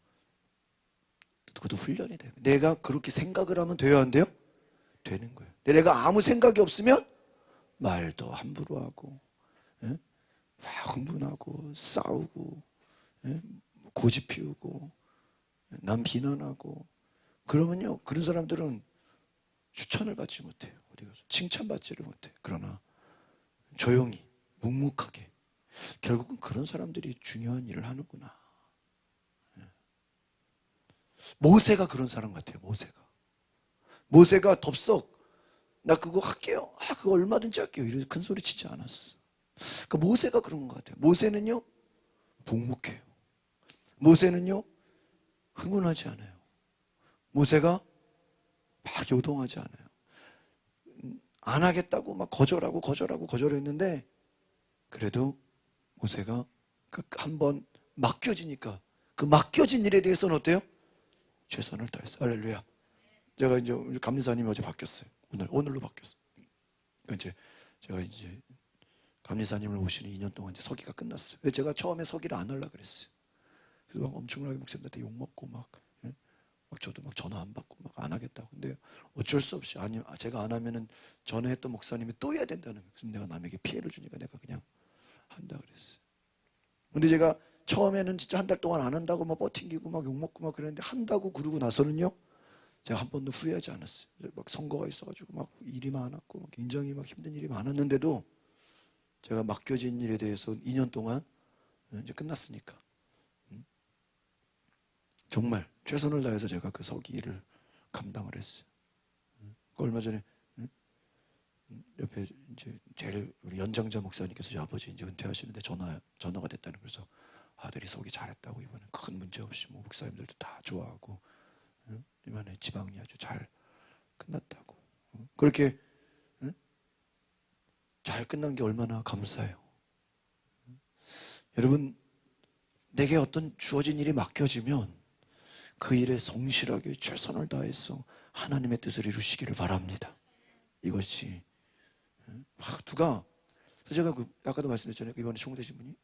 그것도 훈련이 돼요. 내가 그렇게 생각을 하면 돼요, 안 돼요? 되는 거예요. 내가 아무 생각이 없으면 말도 함부로 하고 흥분하고 싸우고 고집 피우고 남 비난하고 그러면요 그런 사람들은 추천을 받지 못해요. 어디 가서 칭찬받지를 못해요. 그러나 조용히 묵묵하게 결국은 그런 사람들이 중요한 일을 하는구나. 모세가 그런 사람 같아요. 모세가 덥석 나 그거 할게요. 그거 얼마든지 할게요. 이렇게 큰 소리 치지 않았어. 그러니까 모세가 그런 것 같아요. 모세는요 묵묵해요. 모세는요 흥분하지 않아요. 모세가 막 요동하지 않아요. 안 하겠다고 막 거절했는데 그래도 모세가 그 한번 맡겨지니까 그 맡겨진 일에 대해서는 어때요? 최선을 다했어. 할렐루야. 제가 이제 감리사님이 어제 바뀌었어요. 오늘로 바뀌었어요. 그러니까 이제 제가 이제 감리사님을 모시는 2년 동안 이제 서기가 끝났어요. 근데 제가 처음에 서기를 안 하려고 그랬어요. 그래서 막 엄청나게 목사님한테 욕 먹고 막 저도 막 전화 안 받고 막 안 하겠다고. 근데 어쩔 수 없이 아니 제가 안 하면은 전에 했던 목사님이 또 해야 된다는 거예요. 그래서 내가 남에게 피해를 주니까 내가 그냥 한다 그랬어요. 근데 제가 처음에는 진짜 한 달 동안 안 한다고 막 버팅기고 막 욕먹고 막 그랬는데 한다고 그러고 나서는요 제가 한 번도 후회하지 않았어요. 막 선거가 있어가지고 막 일이 많았고 막 굉장히 막 힘든 일이 많았는데도 제가 맡겨진 일에 대해서 2년 동안 이제 끝났으니까 정말 최선을 다해서 제가 그 서기를 감당을 했어요. 얼마 전에 옆에 이제 제일 우리 연장자 목사님께서 제 아버지 이제 은퇴하시는데 전화가 됐다는, 그래서 아들이 서기 잘했다고, 이번에 큰 문제 없이 뭐 목사님들도 다 좋아하고 이번에 지방이 아주 잘 끝났다고. 그렇게 잘 끝난 게 얼마나 감사해요. 여러분, 내게 어떤 주어진 일이 맡겨지면 그 일에 성실하게 최선을 다해서 하나님의 뜻을 이루시기를 바랍니다. 이것이 누가, 제가 아까도 말씀드렸잖아요. 이번에 총대신 분이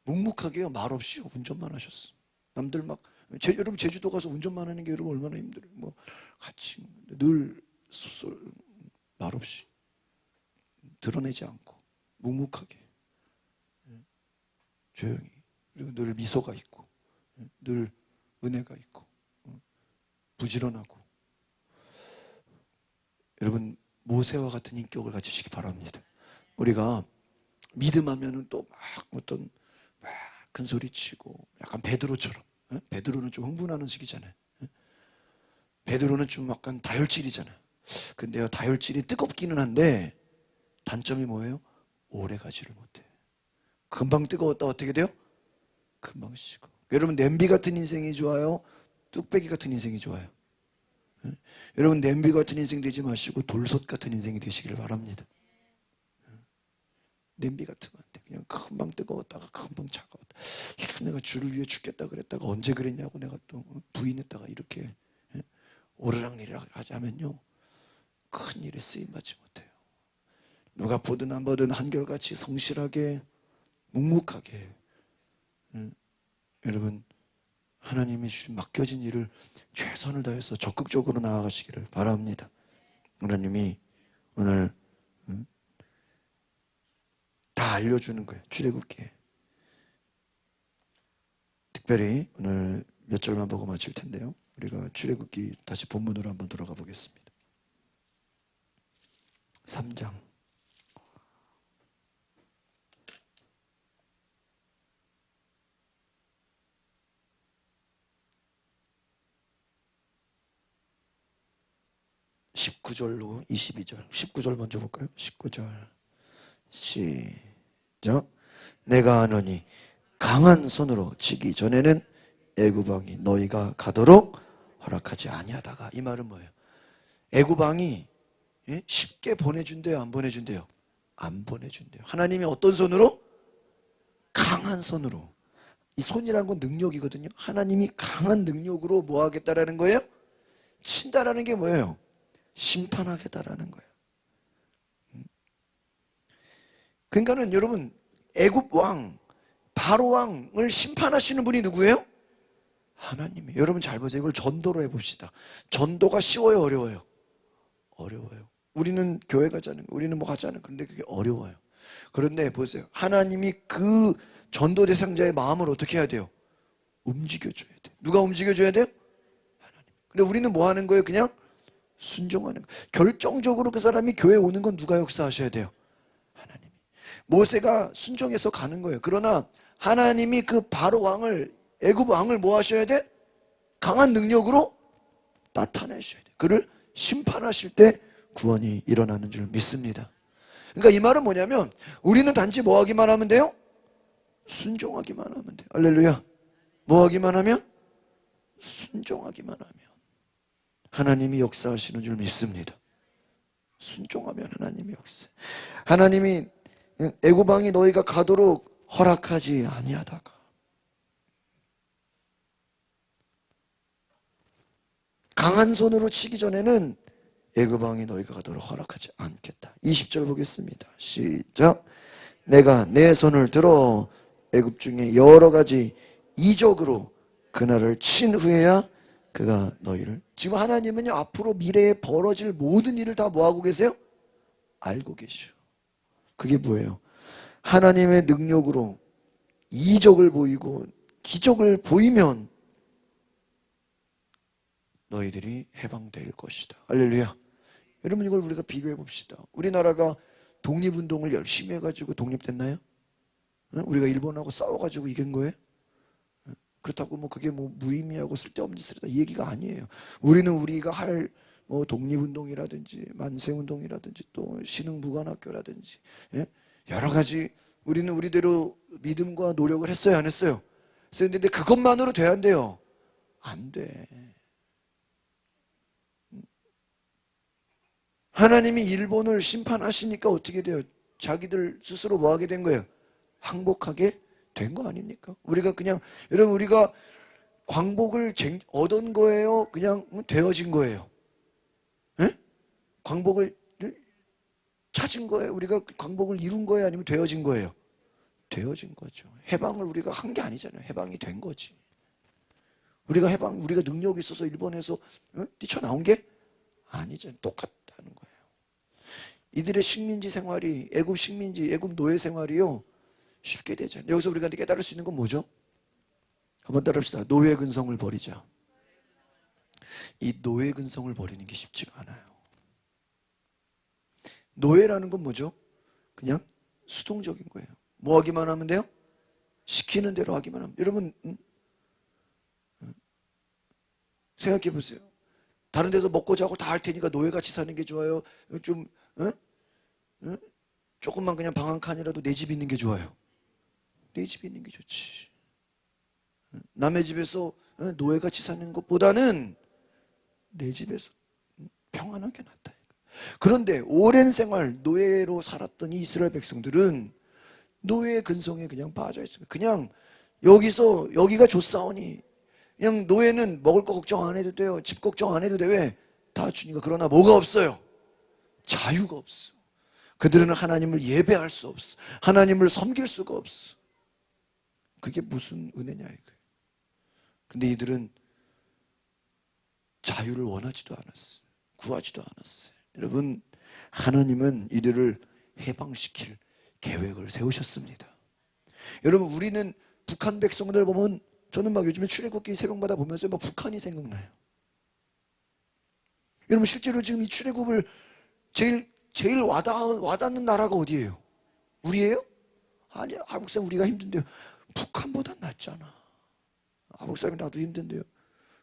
묵묵하게요, 말 없이 운전만 하셨어. 남들 막 여러분 제주도 가서 운전만 하는 게 여러분 얼마나 힘들어요. 뭐 같이 늘 말 없이 드러내지 않고 묵묵하게 조용히, 그리고 늘 미소가 있고 늘 은혜가 있고 부지런하고, 여러분 모세와 같은 인격을 가지시기 바랍니다. 우리가 믿음하면은 또 막 어떤 막 큰 소리치고 약간 베드로처럼, 베드로는 좀 흥분하는 식이잖아요. 베드로는 좀 약간 다혈질이잖아요. 근데요, 다혈질이 뜨겁기는 한데 단점이 뭐예요? 오래 가지를 못해. 금방 뜨거웠다 어떻게 돼요? 금방 식어. 여러분 냄비 같은 인생이 좋아요? 뚝배기 같은 인생이 좋아요? 여러분 냄비 같은 인생 되지 마시고 돌솥 같은 인생이 되시기를 바랍니다. 냄비 같으면 안 돼. 그냥 금방 뜨거웠다가 금방 차가웠다. 내가 주를 위해 죽겠다 그랬다가 언제 그랬냐고 내가 또 부인했다가 이렇게 오르락내리락 하자면요, 큰 일에 쓰임받지 못해요. 누가 보든 안 보든 한결같이 성실하게 묵묵하게 여러분 하나님이 주신 맡겨진 일을 최선을 다해서 적극적으로 나아가시기를 바랍니다. 하나님이 오늘 다 알려주는 거예요. 출애굽기에. 특별히 오늘 몇 절만 보고 마칠 텐데요, 우리가 출애굽기 다시 본문으로 한번 돌아가 보겠습니다. 3장 19절로 22절. 19절 먼저 볼까요? 19절 시작. 내가 하노니 강한 손으로 치기 전에는 애굽 왕이 너희가 가도록 허락하지 아니하다가. 이 말은 뭐예요? 애굽 왕이 쉽게 보내준대요, 안 보내준대요? 안 보내준대요. 하나님이 어떤 손으로? 강한 손으로. 이 손이란 건 능력이거든요. 하나님이 강한 능력으로 뭐 하겠다라는 거예요? 친다라는 게 뭐예요? 심판하겠다라는 거예요. 그러니까는 여러분 애굽 왕 바로 왕을 심판하시는 분이 누구예요? 하나님이에요. 여러분 잘 보세요. 이걸 전도로 해봅시다. 전도가 쉬워요, 어려워요? 어려워요. 우리는 교회 가자는 거, 우리는 뭐 가자는, 그런데 그게 어려워요. 그런데 보세요. 하나님이 그 전도 대상자의 마음을 어떻게 해야 돼요? 움직여줘야 돼요. 누가 움직여줘야 돼요? 하나님. 근데 우리는 뭐 하는 거예요? 그냥 순종하는 거예요. 결정적으로 그 사람이 교회에 오는 건 누가 역사하셔야 돼요? 하나님이. 모세가 순종해서 가는 거예요. 그러나 하나님이 그 바로 왕을, 애굽 왕을 뭐 하셔야 돼? 강한 능력으로 나타내셔야 돼. 그를 심판하실 때 구원이 일어나는 줄 믿습니다. 그러니까 이 말은 뭐냐면 우리는 단지 뭐 하기만 하면 돼요? 순종하기만 하면 돼요. 할렐루야. 뭐 하기만 하면? 순종하기만 하면 하나님이 역사하시는 줄 믿습니다. 순종하면 하나님이 역사. 하나님이 애굽 왕이 너희가 가도록 허락하지 아니하다가. 강한 손으로 치기 전에는 애굽 왕이 너희가 가도록 허락하지 않겠다. 20절 보겠습니다. 시작. 내가 내 손을 들어 애굽 중에 여러 가지 이적으로 그날을 친 후에야 그가 너희를. 지금 하나님은요 앞으로 미래에 벌어질 모든 일을 다 뭐하고 계세요? 알고 계셔. 그게 뭐예요? 하나님의 능력으로 이적을 보이고 기적을 보이면 너희들이 해방될 것이다. 할렐루야. 여러분 이걸 우리가 비교해 봅시다. 우리나라가 독립운동을 열심히 해가지고 독립됐나요? 우리가 일본하고 싸워가지고 이긴 거예요? 그렇다고 뭐 그게 뭐 무의미하고 쓸데없는 짓이다 이 얘기가 아니에요. 우리는 우리가 할 뭐 독립운동이라든지 만세운동이라든지 또 신흥무관학교라든지 예? 여러 가지 우리는 우리대로 믿음과 노력을 했어요, 안 했어요? 했는데 그것만으로 돼야 안 돼요? 안 돼. 하나님이 일본을 심판하시니까 어떻게 돼요? 자기들 스스로 뭐 하게 된 거예요? 항복하게 된 거 아닙니까? 우리가 그냥 여러분 우리가 광복을 얻은 거예요? 그냥 되어진 거예요? 에? 광복을 찾은 거예요? 우리가 광복을 이룬 거예요? 아니면 되어진 거예요? 되어진 거죠. 해방을 우리가 한 게 아니잖아요. 해방이 된 거지. 우리가 능력이 있어서 일본에서 뛰쳐나온 게 아니잖아요. 똑같다는 거예요. 이들의 식민지 생활이 애굽 노예 생활이요 쉽게 되잖아요. 여기서 우리가 깨달을 수 있는 건 뭐죠? 한번 따라합시다. 노예 근성을 버리자. 이 노예 근성을 버리는 게 쉽지가 않아요. 노예라는 건 뭐죠? 그냥 수동적인 거예요. 뭐 하기만 하면 돼요? 시키는 대로 하기만 하면. 여러분 생각해 보세요. 다른 데서 먹고 자고 다 할 테니까 노예같이 사는 게 좋아요? 좀 조금만 그냥 방 한 칸이라도 내 집 있는 게 좋아요? 내 집 있는 게 좋지. 남의 집에서 노예같이 사는 것보다는 내 집에서 평안하게 낫다. 그런데 오랜 생활 노예로 살았던 이 이스라엘 백성들은 노예 근성에 그냥 빠져 있어요. 그냥 여기가 좋사오니 그냥 노예는 먹을 거 걱정 안 해도 돼요. 집 걱정 안 해도 돼. 왜? 다 주니까. 그러나 뭐가 없어요? 자유가 없어. 그들은 하나님을 예배할 수 없어. 하나님을 섬길 수가 없어. 그게 무슨 은혜냐 이거예요. 근데 이들은 자유를 원하지도 않았어요. 구하지도 않았어요. 여러분 하나님은 이들을 해방시킬 계획을 세우셨습니다. 여러분 우리는 북한 백성들 보면 저는 막 요즘에 출애굽기 새벽마다 보면서 막 북한이 생각나요. 여러분 실제로 지금 이 출애굽을 제일 와닿는 나라가 어디예요? 우리예요? 아니야. 한국 사람 우리가 힘든데요. 북한보단 낫잖아. 한국 사람이 나도 힘든데요.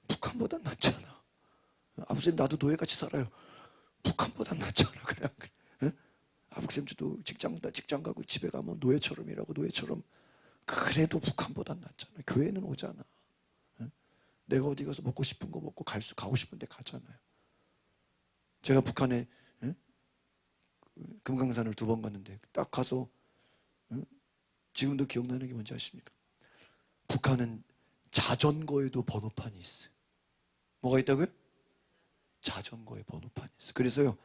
북한보단 낫잖아. 한국 사람 나도 노예같이 살아요. 북한보단 낫잖아. 그냥 한국 사람 저도 직장 가고 집에 가면 노예처럼 일하고 노예처럼 그래도 북한보단 낫잖아. 교회는 오잖아. 내가 어디 가서 먹고 싶은 거 먹고 가고 싶은 데 가잖아요. 제가 북한에 금강산을 2번 갔는데 딱 가서 지금도 기억나는 게 뭔지 아십니까? 북한은 자전거에도 번호판이 있어요. 뭐가 있다고요? 자전거에 번호판이 있어요. 그래서요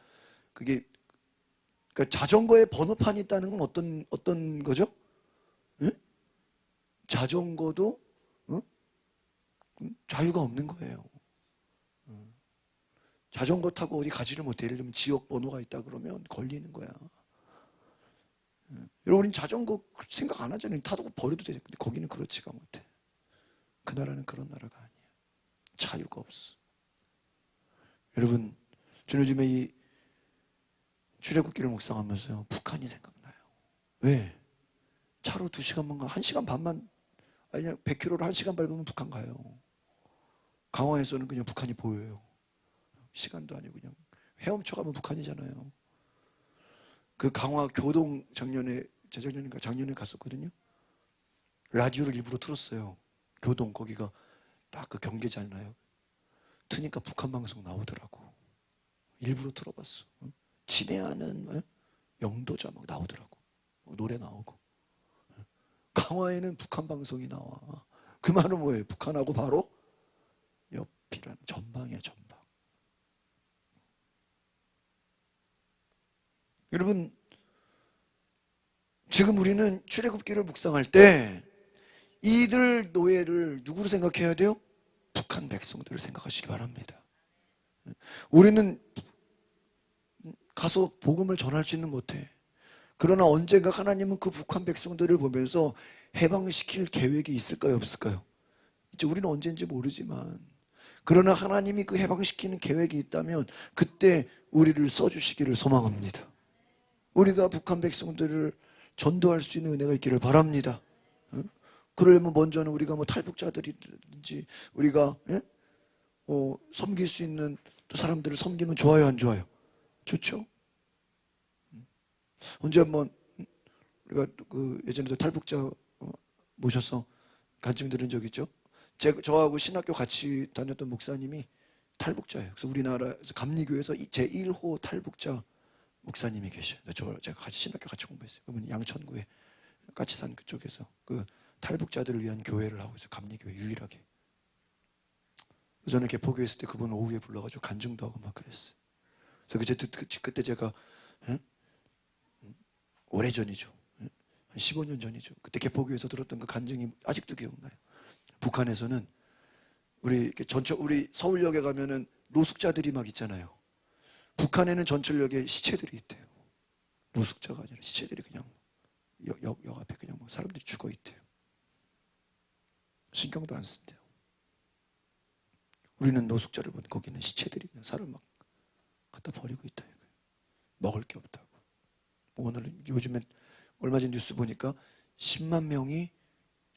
그게 그러니까 자전거에 번호판이 있다는 건 어떤 거죠? 자전거도 자유가 없는 거예요. 자전거 타고 어디 가지를 못해. 예를 들면 지역 번호가 있다 그러면 걸리는 거야. 여러분 자전거 생각 안 하잖아요. 타고 버려도 돼. 근데 거기는 그렇지가 못해. 그 나라는 그런 나라가 아니야. 자유가 없어. 여러분 저는 요즘에 이 출애굽기를 묵상하면서 북한이 생각나요. 왜? 차로 2시간만 가. 1시간 반만 아니 100km를 1시간 밟으면 북한 가요. 강화에서는 그냥 북한이 보여요. 시간도 아니고 그냥 헤엄쳐 가면 북한이잖아요. 그 강화 교동 재작년에 갔었거든요. 라디오를 일부러 틀었어요. 교동 거기가 딱 그 경계잖아요. 트니까 북한 방송 나오더라고. 일부러 틀어봤어. 친애하는 영도자 막 나오더라고. 노래 나오고. 강화에는 북한 방송이 나와. 그 말은 뭐예요? 북한하고 바로 옆이라는 전방이야, 전방. 여러분 지금 우리는 출애굽기를 묵상할 때 이들 노예를 누구로 생각해야 돼요? 북한 백성들을 생각하시기 바랍니다. 우리는 가서 복음을 전할지는 못해. 그러나 언젠가 하나님은 그 북한 백성들을 보면서 해방시킬 계획이 있을까요? 없을까요? 이제 우리는 언제인지 모르지만 그러나 하나님이 그 해방시키는 계획이 있다면 그때 우리를 써주시기를 소망합니다. 우리가 북한 백성들을 전도할 수 있는 은혜가 있기를 바랍니다. 그러려면 먼저는 우리가 뭐 탈북자들이든지 우리가 섬길 수 있는 또 사람들을 섬기면 좋아요, 안 좋아요? 좋죠. 언제 한번 우리가 그 예전에도 탈북자 모셔서 간증 들은 적 있죠. 저하고 신학교 같이 다녔던 목사님이 탈북자예요. 그래서 우리나라에서 감리교에서 제1호 탈북자 목사님이 계셔요. 제가 같이 신학교 같이 공부했어요. 그분 양천구에 같이 산 그쪽에서 그 탈북자들을 위한 교회를 하고 있어요. 감리교회 유일하게. 저는 개포교회 있을 때 그분 오후에 불러가지고 간증도 하고 막 그랬어요. 그래서 그때 제가 오래전이죠. 한 15년 전이죠. 그때 개포교회에서 들었던 그 간증이 아직도 기억나요. 북한에서는 우리 서울역에 가면은 노숙자들이 막 있잖아요. 북한에는 전철역에 시체들이 있대요. 노숙자가 아니라 시체들이 그냥 역 앞에 그냥 뭐 사람들이 죽어 있대요. 신경도 안 쓴대요. 우리는 노숙자를 보니 거기는 시체들이 그냥 사람 막 갖다 버리고 있다. 먹을 게 없다고. 오늘은 요즘에 얼마 전 뉴스 보니까 10만 명이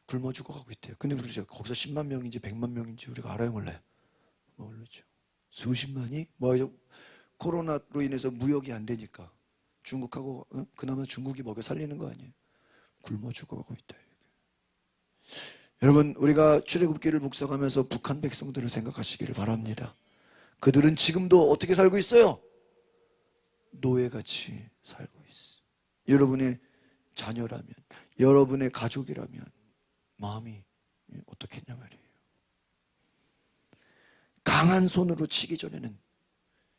굶어 죽어가고 있대요. 근데 그러죠. 거기서 10만 명인지 100만 명인지 우리가 알아요, 몰라요? 모르죠. 수십만이 코로나로 인해서 무역이 안 되니까 중국하고 그나마 중국이 먹여 살리는 거 아니에요? 굶어 죽어가고 있다. 여러분, 우리가 출애굽기를 묵상하면서 북한 백성들을 생각하시기를 바랍니다. 그들은 지금도 어떻게 살고 있어요? 노예같이 살고 있어요. 여러분의 자녀라면, 여러분의 가족이라면 마음이 어떻겠냐 말이에요. 강한 손으로 치기 전에는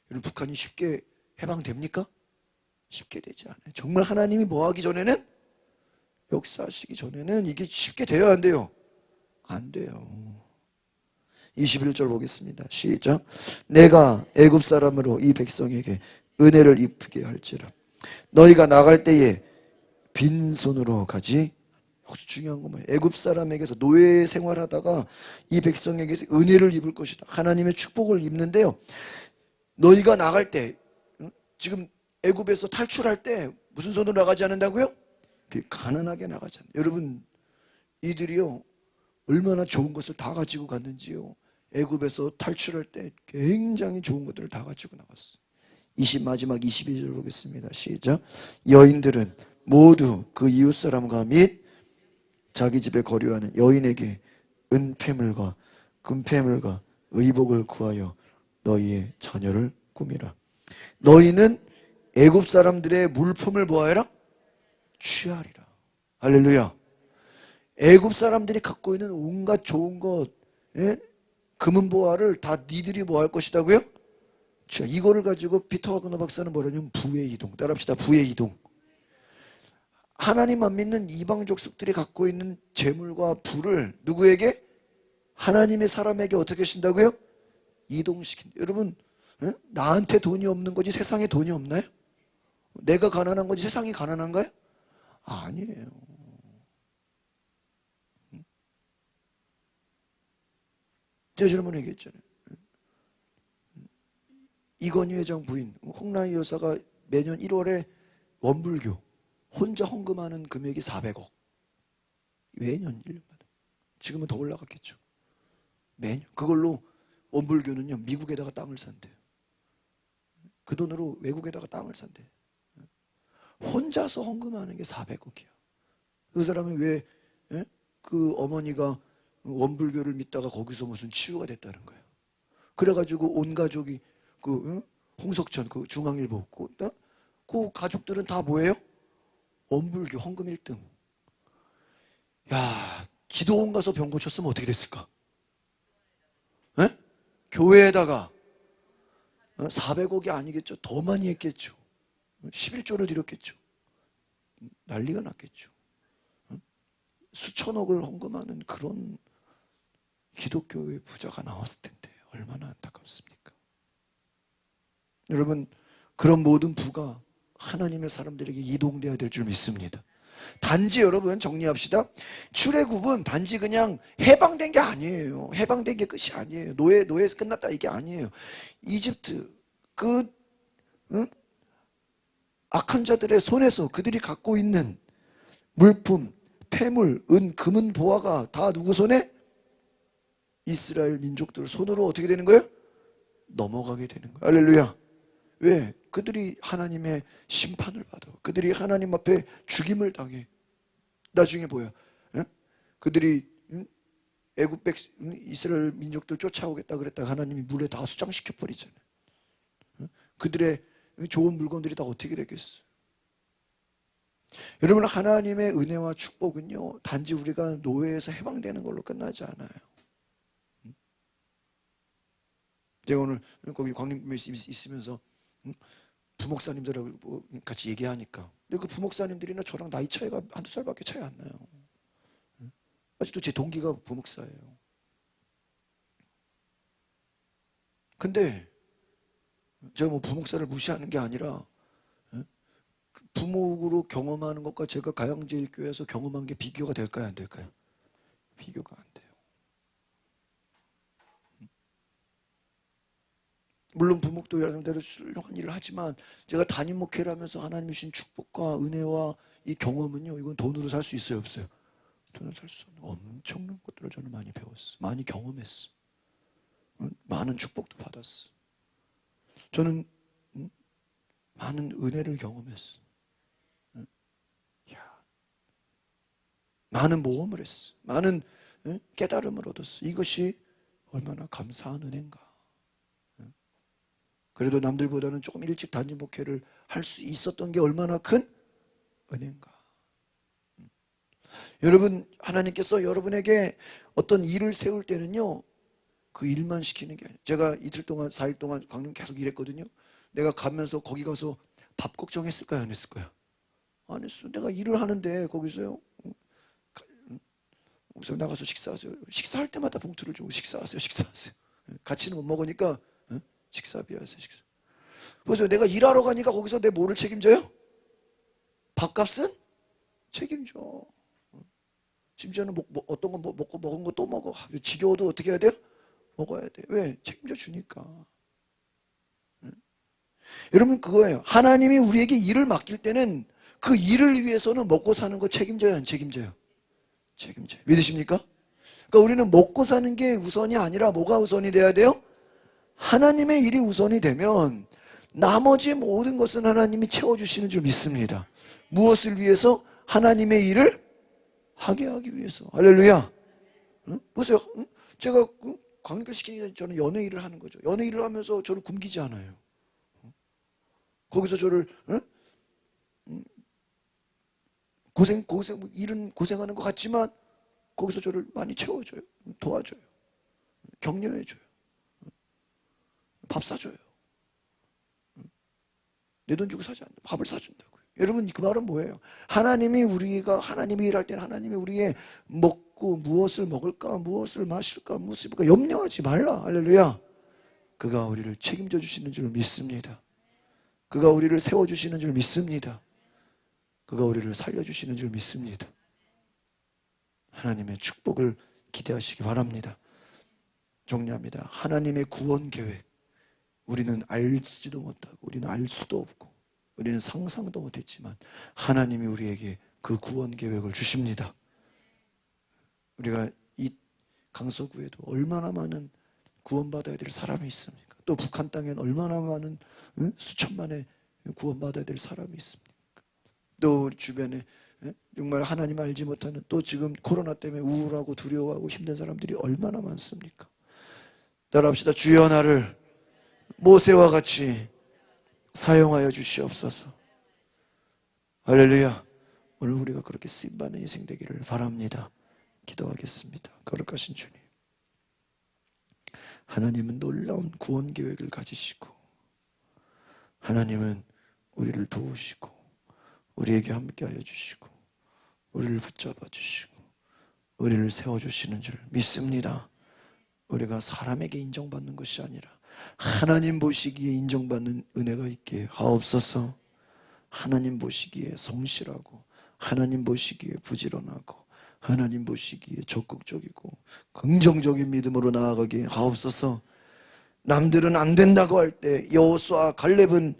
여러분, 북한이 쉽게 해방됩니까? 쉽게 되지 않아요. 정말 하나님이 뭐 하기 전에는, 역사하시기 전에는 이게 쉽게 돼요, 안 돼요? 안 돼요. 21절 보겠습니다. 시작. 내가 애굽 사람으로 이 백성에게 은혜를 입게 할지라. 너희가 나갈 때에 빈손으로 가지. 중요한 건 뭐예요? 애굽 사람에게서 노예 생활하다가 이 백성에게서 은혜를 입을 것이다. 하나님의 축복을 입는데요. 너희가 나갈 때, 지금 애굽에서 탈출할 때 무슨 손으로 나가지 않는다고요? 가난하게 나가지 않는다. 여러분, 이들이요 얼마나 좋은 것을 다 가지고 갔는지요. 애굽에서 탈출할 때 굉장히 좋은 것들을 다 가지고 나갔어요. 마지막 22절 보겠습니다. 시작. 여인들은 모두 그 이웃 사람과 및 자기 집에 거류하는 여인에게 은폐물과 금폐물과 의복을 구하여 너희의 자녀를 꾸미라. 너희는 애굽 사람들의 물품을 뭐하여라? 취하리라. 할렐루야. 애굽 사람들이 갖고 있는 온갖 좋은 것, 금은보화를 다 니들이 뭐 할 것이다고요? 이거를 가지고 피터 와그너 박사는 뭐라냐면 부의 이동. 따라합시다. 부의 이동. 하나님 안 믿는 이방 족속들이 갖고 있는 재물과 부를 누구에게? 하나님의 사람에게 어떻게 하신다고요? 이동시킨다. 여러분, 나한테 돈이 없는 거지 세상에 돈이 없나요? 내가 가난한 거지 세상이 가난한가요? 아니에요. 제가 지난번에 얘기했잖아요. 이건희 회장 부인 홍라희 여사가 매년 1월에 원불교 혼자 헌금하는 금액이 400억. 매년 1년마다. 지금은 더 올라갔겠죠. 매년. 그걸로 원불교는요 미국에다가 땅을 산대요. 그 돈으로 외국에다가 땅을 산대요. 혼자서 헌금하는 게 400억이야. 그 사람은 왜 그 어머니가 원불교를 믿다가 거기서 무슨 치유가 됐다는 거예요. 그래가지고 온 가족이 홍석천 그 중앙일보 그 가족들은 다 뭐예요? 원불교 헌금 1등. 야, 기도원 가서 병 고쳤으면 어떻게 됐을까? 교회에다가 400억이 아니겠죠. 더 많이 했겠죠. 11조를 드렸겠죠. 난리가 났겠죠. 수천억을 헌금하는 그런 기독교의 부자가 나왔을 텐데 얼마나 안타깝습니까? 여러분, 그런 모든 부가 하나님의 사람들에게 이동되어야 될 줄 믿습니다. 단지 여러분 정리합시다. 출애굽은 단지 그냥 해방된 게 아니에요. 해방된 게 끝이 아니에요. 노예에서 끝났다 이게 아니에요. 이집트 그 응? 악한 자들의 손에서 그들이 갖고 있는 물품, 태물, 은, 금은, 보화가 다 누구 손에? 이스라엘 민족들 손으로 어떻게 되는 거예요? 넘어가게 되는 거예요. 할렐루야. 왜? 그들이 하나님의 심판을 받아. 그들이 하나님 앞에 죽임을 당해. 나중에 뭐야? 응? 그들이 애굽 이스라엘 민족들 쫓아오겠다 그랬다가 하나님이 물에 다 수장시켜 버리잖아요. 그들의 좋은 물건들이 다 어떻게 되겠어? 여러분, 하나님의 은혜와 축복은요, 단지 우리가 노예에서 해방되는 걸로 끝나지 않아요. 제가 오늘 거기 광림에 있으면서 부목사님들하고 같이 얘기하니까, 근데 그 부목사님들이나 저랑 나이 차이가 한두 살밖에 차이 안 나요. 아직도 제 동기가 부목사예요. 근데 제가 뭐 부목사를 무시하는 게 아니라 부목으로 경험하는 것과 제가 가양제일교회에서 경험한 게 비교가 될까요, 안 될까요? 비교가 안 돼요. 물론 부목도 여러분대로 훌륭한 일을 하지만 제가 담임 목회를 하면서 하나님 주신 축복과 은혜와 이 경험은요, 이건 돈으로 살 수 있어요, 없어요? 돈으로 살 수 없는 엄청난 것들을 저는 많이 배웠어. 많이 경험했어. 많은 축복도 받았어. 저는 많은 은혜를 경험했어. 많은 모험을 했어. 많은 깨달음을 얻었어. 이것이 얼마나 감사한 은혜인가. 그래도 남들보다는 조금 일찍 단임 목회를 할 수 있었던 게 얼마나 큰 은혜인가. 여러분, 하나님께서 여러분에게 어떤 일을 세울 때는요, 그 일만 시키는 게 아니에요. 제가 이틀 동안 4일 동안 강릉 계속 일했거든요. 내가 가면서 거기 가서 밥 걱정했을까요, 안 했을까요? 안 했어. 내가 일을 하는데 거기서요, 거기서 나가서 식사하세요. 식사할 때마다 봉투를 주고 식사하세요, 식사하세요. 같이는 못 먹으니까 식사비 하세요, 식사. 보세요, 내가 일하러 가니까 거기서 내 뭐를 책임져요? 밥값은 책임져. 심지어는 어떤 거 먹고 먹은 거 또 먹어. 지겨워도 어떻게 해야 돼요? 먹어야 돼. 왜? 책임져 주니까. 여러분, 그거예요. 하나님이 우리에게 일을 맡길 때는 그 일을 위해서는 먹고 사는 거 책임져요, 안 책임져요? 책임져요. 믿으십니까? 그러니까 우리는 먹고 사는 게 우선이 아니라 뭐가 우선이 돼야 돼요? 하나님의 일이 우선이 되면 나머지 모든 것은 하나님이 채워주시는 줄 믿습니다. 무엇을 위해서? 하나님의 일을 하게 하기 위해서. 할렐루야. 보세요. 제가 광교 시키니까 저는 연애 일을 하는 거죠. 연애 일을 하면서 저를 굶기지 않아요. 거기서 저를 일은 고생하는 것 같지만 거기서 저를 많이 채워줘요. 도와줘요. 격려해줘요. 밥 사줘요. 내 돈 주고 사지 않는다. 밥을 사준다고요. 여러분, 그 말은 뭐예요? 우리가 하나님이 일할 때는 하나님이 우리의 먹고 무엇을 먹을까, 무엇을 마실까, 무엇을 입을까 염려하지 말라. 할렐루야. 그가 우리를 책임져 주시는 줄 믿습니다. 그가 우리를 세워주시는 줄 믿습니다. 그가 우리를 살려주시는 줄 믿습니다. 하나님의 축복을 기대하시기 바랍니다. 정리합니다. 하나님의 구원 계획, 우리는 알지도 못하고 우리는 알 수도 없고 우리는 상상도 못했지만 하나님이 우리에게 그 구원 계획을 주십니다. 우리가 이 강서구에도 얼마나 많은 구원받아야 될 사람이 있습니까? 또 북한 땅엔 얼마나 많은 수천만의 구원받아야 될 사람이 있습니까? 또 우리 주변에 정말 하나님 알지 못하는, 또 지금 코로나 때문에 우울하고 두려워하고 힘든 사람들이 얼마나 많습니까? 따라합시다. 주여 나를 모세와 같이 사용하여 주시옵소서. 할렐루야. 오늘 우리가 그렇게 쓰임받는 인생 되기를 바랍니다. 기도하겠습니다. 거룩하신 주님, 하나님은 놀라운 구원 계획을 가지시고 하나님은 우리를 도우시고 우리에게 함께하여 주시고 우리를 붙잡아 주시고 우리를 세워주시는 줄 믿습니다. 우리가 사람에게 인정받는 것이 아니라 하나님 보시기에 인정받는 은혜가 있게 하옵소서. 하나님 보시기에 성실하고 하나님 보시기에 부지런하고 하나님 보시기에 적극적이고 긍정적인 믿음으로 나아가게 하옵소서. 남들은 안 된다고 할 때 여호수아 갈렙은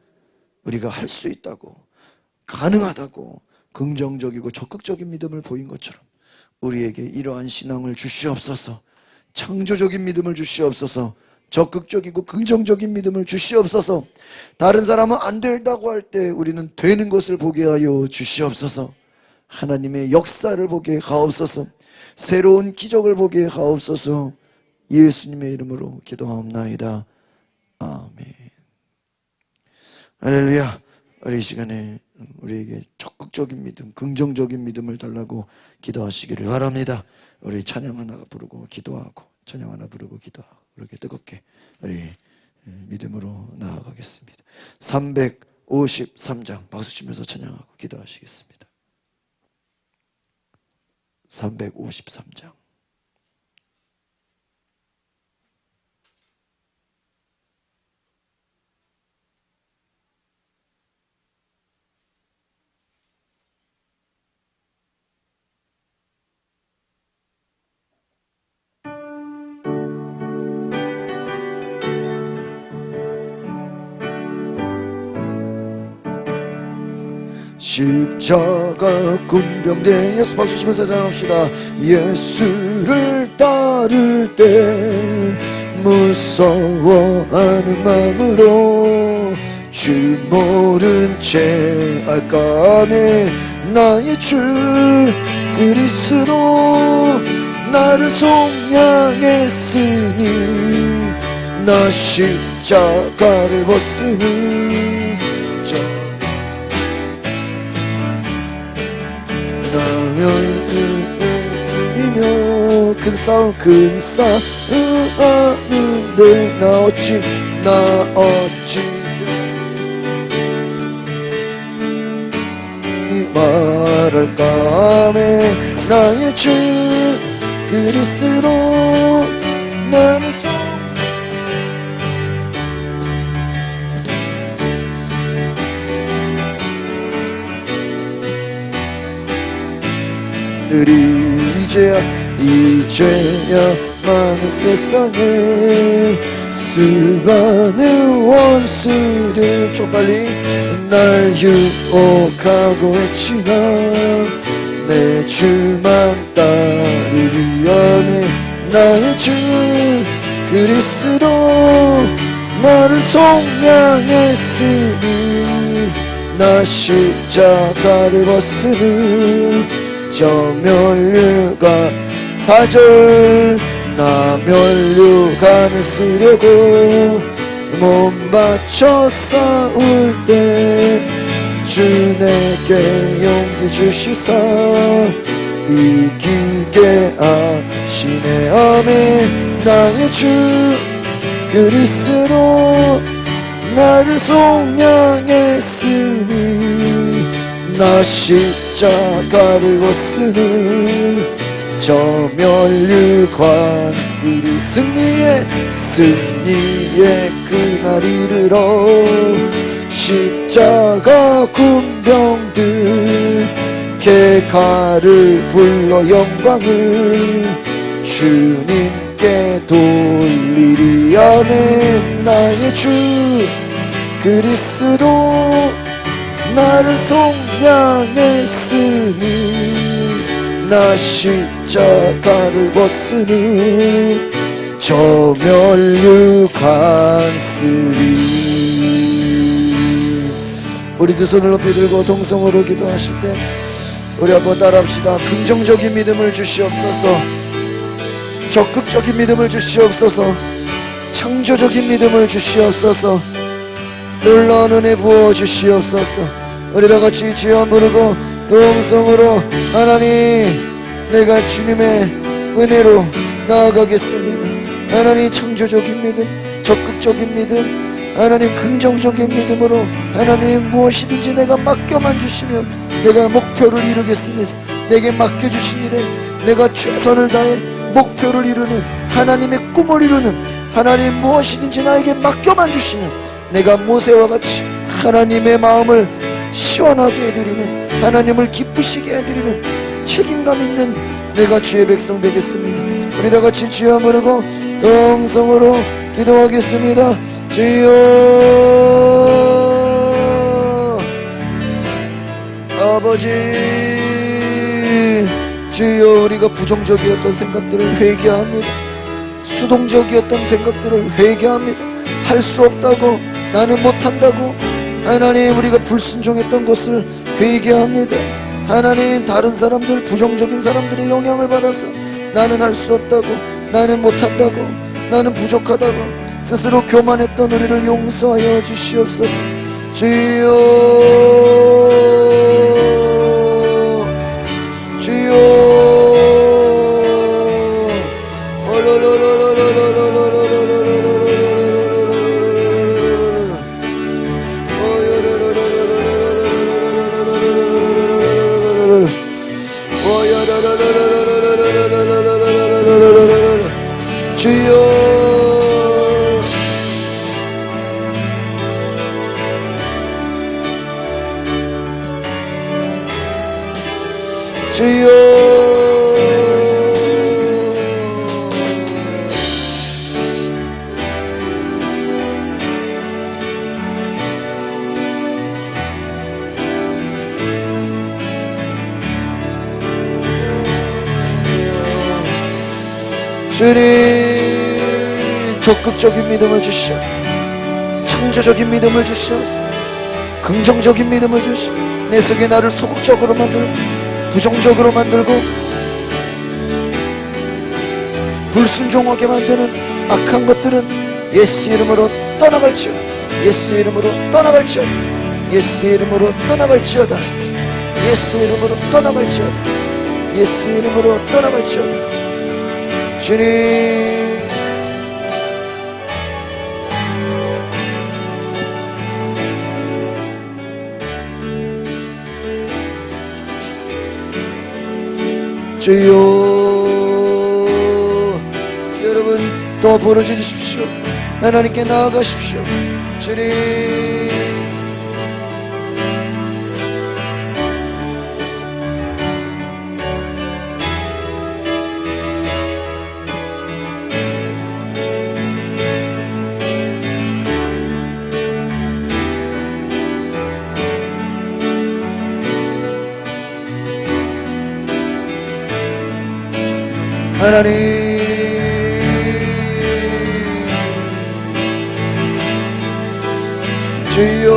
우리가 할 수 있다고, 가능하다고 긍정적이고 적극적인 믿음을 보인 것처럼 우리에게 이러한 신앙을 주시옵소서. 창조적인 믿음을 주시옵소서. 적극적이고 긍정적인 믿음을 주시옵소서. 다른 사람은 안 된다고 할 때 우리는 되는 것을 보게 하여 주시옵소서. 하나님의 역사를 보게 하옵소서. 새로운 기적을 보게 하옵소서. 예수님의 이름으로 기도하옵나이다. 아멘. 할렐루야. 우리 이 시간에 우리에게 적극적인 믿음, 긍정적인 믿음을 달라고 기도하시기를 바랍니다. 우리 찬양 하나 부르고 기도하고, 찬양 하나 부르고 기도하고, 그렇게 뜨겁게 우리 믿음으로 나아가겠습니다. 353장 박수 치면서 찬양하고 기도하시겠습니다. 353장. 십자가 군병대 예수 박수 치면서 찬양합시다. 예수를 따를 때 무서워하는 마음으로 주 모른 채 알까네 나의 주 그리스도 나를 속량했으니 나 십자가를 벗으니 나면이며 큰 싸움하는데 나 어찌 말할까매 나의 주 그리스도 나는 이제야 많은 세상에 수많은 원수들 좀 빨리 날 유혹하고 했지나 내 주만 따르려네 나의 주 그리스도 나를 속량했으니 나 십자가를 벗으니 저 면류관 4절 나 면류관을 쓰려고 몸 바쳐 싸울 때 주 내게 용기 주시사 이기게 하시네 아멘 나의 주 그리스도 나를 속량했으니 나 십자가를 벗으니 저 면류관 쓰리 승리의 그날 이르러 십자가 군병들 객가를 불러 영광을 주님께 돌리리 아멘 나의 주 그리스도 나를 속량했으니 나 십자가를 벗으니 저 면류관 쓰리 우리 두 손을 높이 들고 동성으로 기도하실 때 우리 한번 따라합시다. 긍정적인 믿음을 주시옵소서. 적극적인 믿음을 주시옵소서. 창조적인 믿음을 주시옵소서. 놀라운 은혜 부어 주시옵소서. 우리 다 같이 주여 한번 부르고 동성으로 하나님 내가 주님의 은혜로 나아가겠습니다. 하나님 창조적인 믿음 적극적인 믿음 하나님 긍정적인 믿음으로 하나님 무엇이든지 내가 맡겨만 주시면 내가 목표를 이루겠습니다. 내게 맡겨주신 일에 내가 최선을 다해 목표를 이루는 하나님의 꿈을 이루는 하나님 무엇이든지 나에게 맡겨만 주시면 내가 모세와 같이 하나님의 마음을 시원하게 해드리는, 하나님을 기쁘시게 해드리는 책임감 있는 내가 주의 백성 되겠습니다. 우리 다같이 주여 부르고 동성으로 기도하겠습니다. 주여, 아버지, 주여, 우리가 부정적이었던 생각들을 회개합니다. 수동적이었던 생각들을 회개합니다. 할 수 없다고, 나는 못한다고, 하나님, 우리가 불순종했던 것을 회개합니다. 하나님, 다른 사람들, 부정적인 사람들의 영향을 받아서 나는 할 수 없다고, 나는 못한다고, 나는 부족하다고 스스로 교만했던 우리를 용서하여 주시옵소서. 주여, 주여, 주여, 주여, 주님, 적극적인 믿음을 주시오. 창조적인 믿음을 주시옵소서. 긍정적인 믿음을 주시오. 내 속에 나를 소극적으로 만들고 부정적으로 만들고 불순종하게 만드는 악한 것들은 예수의 이름으로 떠나갈지어다. 예수의 이름으로 떠나갈지어다. 예수의 이름으로 떠나갈지어다. 예수의 이름으로 떠나갈지어다. 예수의 이름으로 떠나갈지어다. 주님, 주여, 여러분 더 부르짖으십시오. 하나님께 나아가십시오. 주님, 하나님, 주여,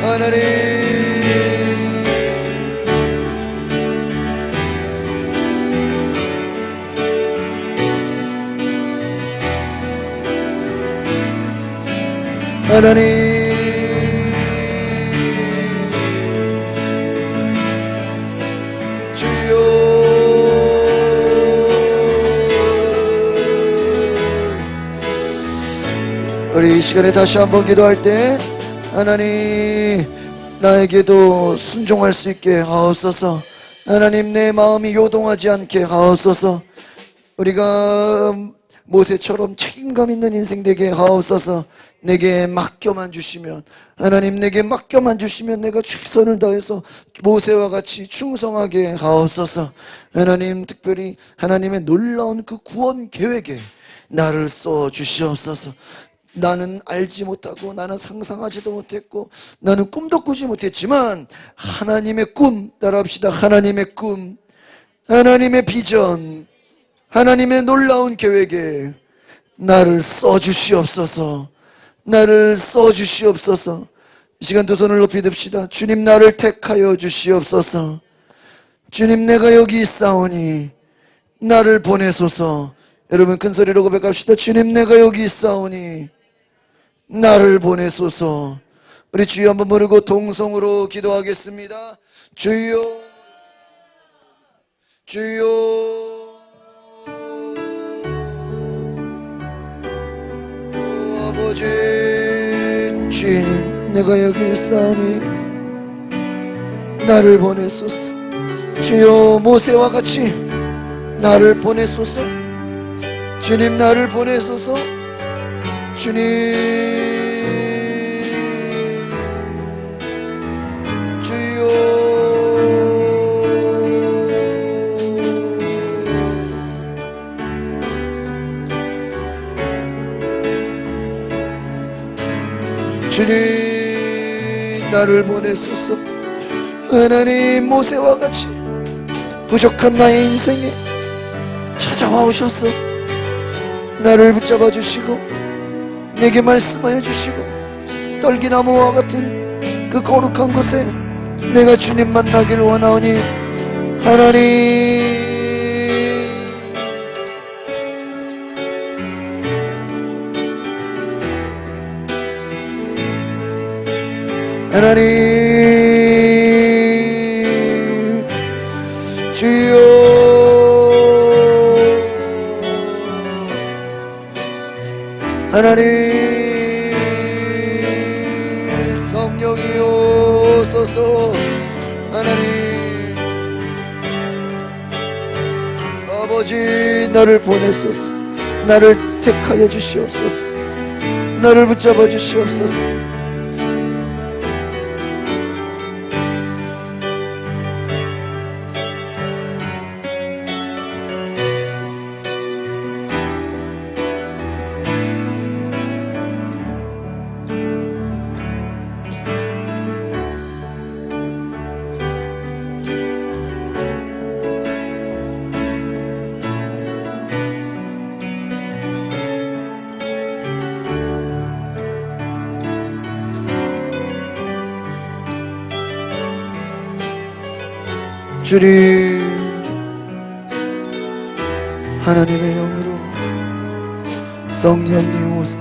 하나님, 하나님, 우리 이 시간에 다시 한번 기도할 때 하나님, 나에게도 순종할 수 있게 하옵소서. 하나님, 내 마음이 요동하지 않게 하옵소서. 우리가 모세처럼 책임감 있는 인생 되게 하옵소서. 내게 맡겨만 주시면, 하나님, 내게 맡겨만 주시면 내가 최선을 다해서 모세와 같이 충성하게 하옵소서. 하나님, 특별히 하나님의 놀라운 그 구원 계획에 나를 써 주시옵소서. 나는 알지 못하고, 나는 상상하지도 못했고, 나는 꿈도 꾸지 못했지만 하나님의 꿈, 따라합시다. 하나님의 꿈, 하나님의 비전, 하나님의 놀라운 계획에 나를 써주시옵소서. 나를 써주시옵소서. 이 시간 두 손을 높이 듭시다. 주님, 나를 택하여 주시옵소서. 주님, 내가 여기 있사오니 나를 보내소서. 여러분 큰 소리로 고백합시다. 주님, 내가 여기 있사오니 나를 보내소서. 우리 주여 한번 부르고 동성으로 기도하겠습니다. 주여, 주여, 아버지, 주님, 내가 여기 있사오니 나를 보내소서. 주여, 모세와 같이 나를 보내소서. 주님, 나를 보내소서. 주님 주여 주님 나를 보내소서. 하나님 모세와 같이 부족한 나의 인생에 찾아와 오셔서 나를 붙잡아 주시고 내게 말씀하여 주시고 떨기나무와 같은 그 거룩한 곳에 내가 주님 만나기를 원하오니 하나님 주여 하나님 성령이여 오소서. 하나님 아버지 나를 보내소서. 나를 택하여 주시옵소서. 나를 붙잡아 주시옵소서. 주님 하나님의 영으로 성령님 오소서.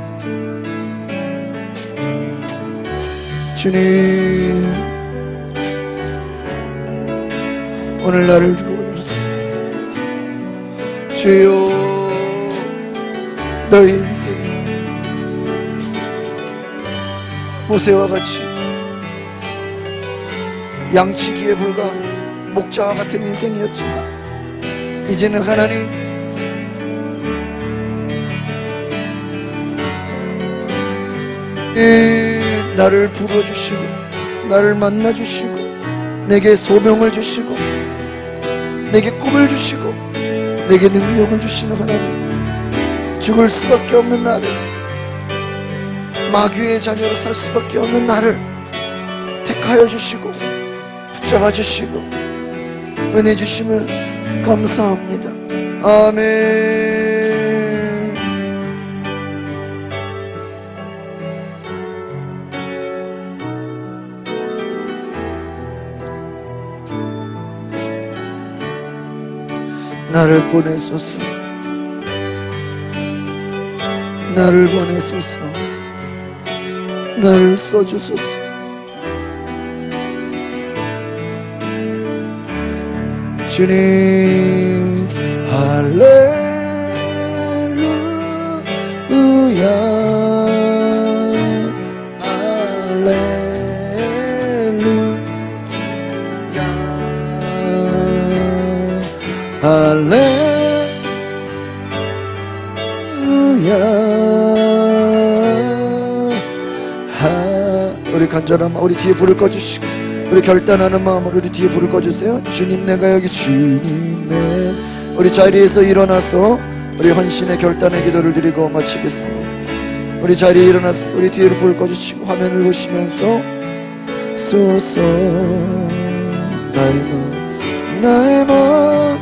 주님 오늘 나를 부어주소서. 주여 너의 인생이 모세와 같이 양치기에 불과한 목자와 같은 인생이었지만 이제는 하나님 나를 불러주시고 나를 만나주시고 내게 소명을 주시고 내게 꿈을 주시고 내게 능력을 주시는 하나님, 죽을 수밖에 없는 나를, 마귀의 자녀로 살 수밖에 없는 나를 택하여 주시고 붙잡아 주시고 은혜 주심을 감사합니다. 아멘. 나를 보내소서. 나를 보내소서. 나를 써주소서. 주님 할렐루야 할렐루야. 우리 간절한 마음, 우리 뒤에 불을 꺼주시고 우리 결단하는 마음으로 우리 뒤에 불을 꺼주세요. 주님 내가 여기, 주님 내, 우리 자리에서 일어나서 우리 헌신의 결단의 기도를 드리고 마치겠습니다. 우리 자리에 일어나서 우리 뒤에 불을 꺼주시고 화면을 보시면서 소서 나의 마음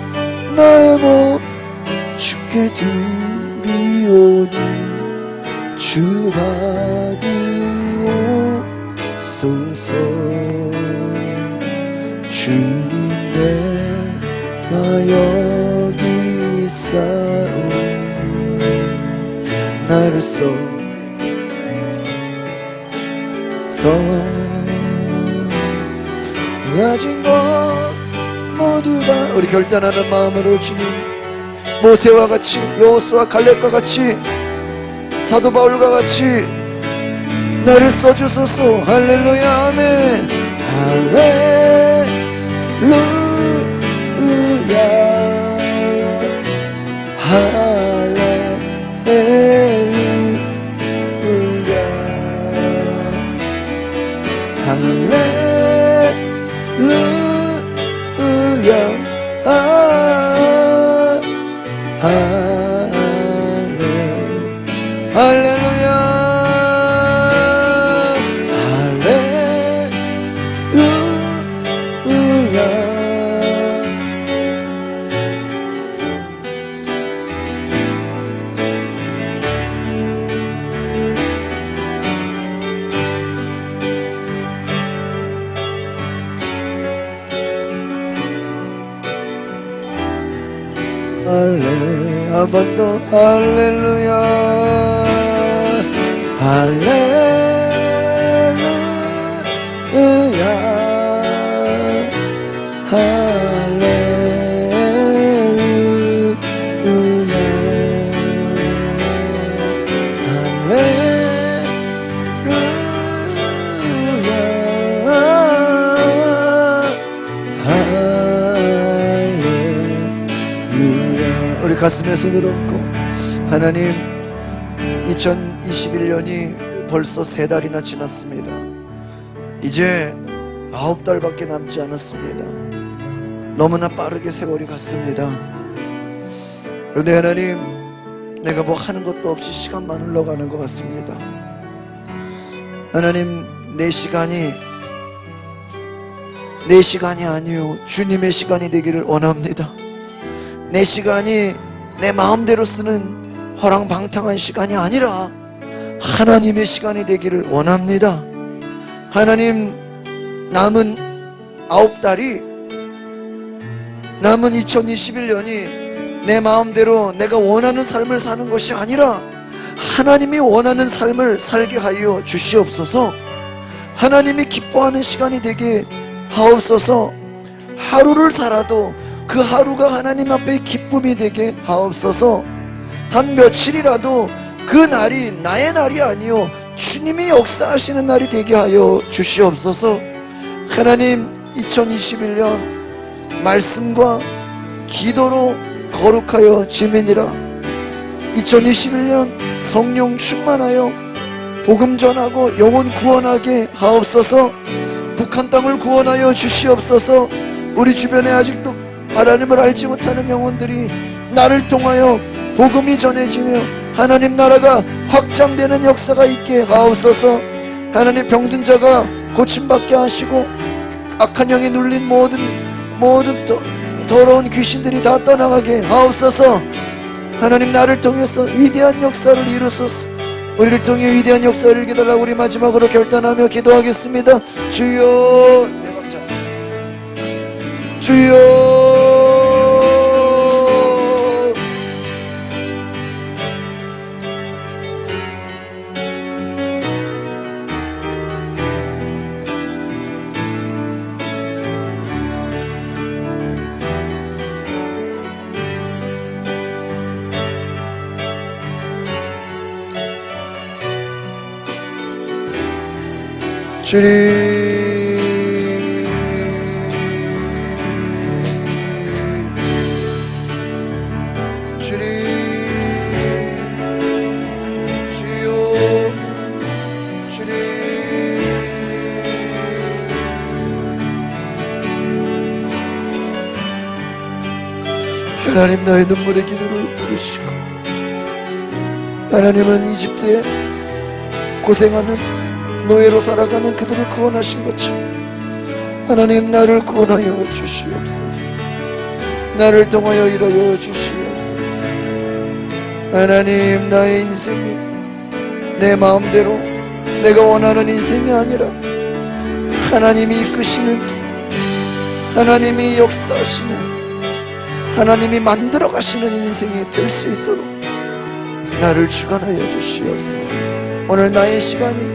주께 드리오니 주 받으옵소서. 주님 내가 여기 있사오니 나를 가진 것 모두 다 우리 결단하는 마음으로 주님, 모세와 같이, 여호수아 갈렙과 같이, 사도 바울과 같이 나를 써주소서. 할렐루야. 아멘. 할렐루야 할렐루야 할렐루야 할렐루야. 한 번 더 할렐루야 할렐루야 할렐루야 할렐루야. 우리 가슴에 손을 얹고, 하나님, 2021년이 벌써 3달이나 지났습니다. 이제 9달밖에 남지 않았습니다. 너무나 빠르게 세월이 갔습니다. 그런데 하나님, 내가 뭐 하는 것도 없이 시간만 흘러가는 것 같습니다. 하나님, 내 시간이 아니요 주님의 시간이 되기를 원합니다. 내 시간이 내 마음대로 쓰는 허랑방탕한 시간이 아니라 하나님의 시간이 되기를 원합니다. 하나님, 남은 9달이, 남은 2021년이 내 마음대로 내가 원하는 삶을 사는 것이 아니라 하나님이 원하는 삶을 살게 하여 주시옵소서. 하나님이 기뻐하는 시간이 되게 하옵소서. 하루를 살아도 그 하루가 하나님 앞에 기쁨이 되게 하옵소서. 단 며칠이라도 그 날이 나의 날이 아니요 주님이 역사하시는 날이 되게 하여 주시옵소서. 하나님, 2021년 말씀과 기도로 거룩하여 지면이라. 2021년 성령 충만하여 복음 전하고 영혼 구원하게 하옵소서. 북한 땅을 구원하여 주시옵소서. 우리 주변에 아직도 하나님을 알지 못하는 영혼들이 나를 통하여 복음이 전해지며 하나님 나라가 확장되는 역사가 있게 하옵소서. 하나님, 병든 자가 고침받게 하시고 악한 영에 눌린 모든 더러운 귀신들이 다 떠나가게 하옵소서. 하나님, 나를 통해서 위대한 역사를 이루소서. 우리를 통해 위대한 역사를 이루게 달라고 우리 마지막으로 결단하며 기도하겠습니다. 주여, 네 박자. 주여, 주님, 주여, 주님. 하나님, 나의 눈물의 기도를 들으시고, 하나님은 이집트에 고생하는 노예로 살아가는 그들을 구원하신 것처럼 하나님, 나를 구원하여 주시옵소서. 나를 통하여 일하여 주시옵소서. 하나님, 나의 인생이 내 마음대로 내가 원하는 인생이 아니라 하나님이 이끄시는, 하나님이 역사하시는, 하나님이 만들어 가시는 인생이 될 수 있도록 나를 주관하여 주시옵소서. 오늘 나의 시간이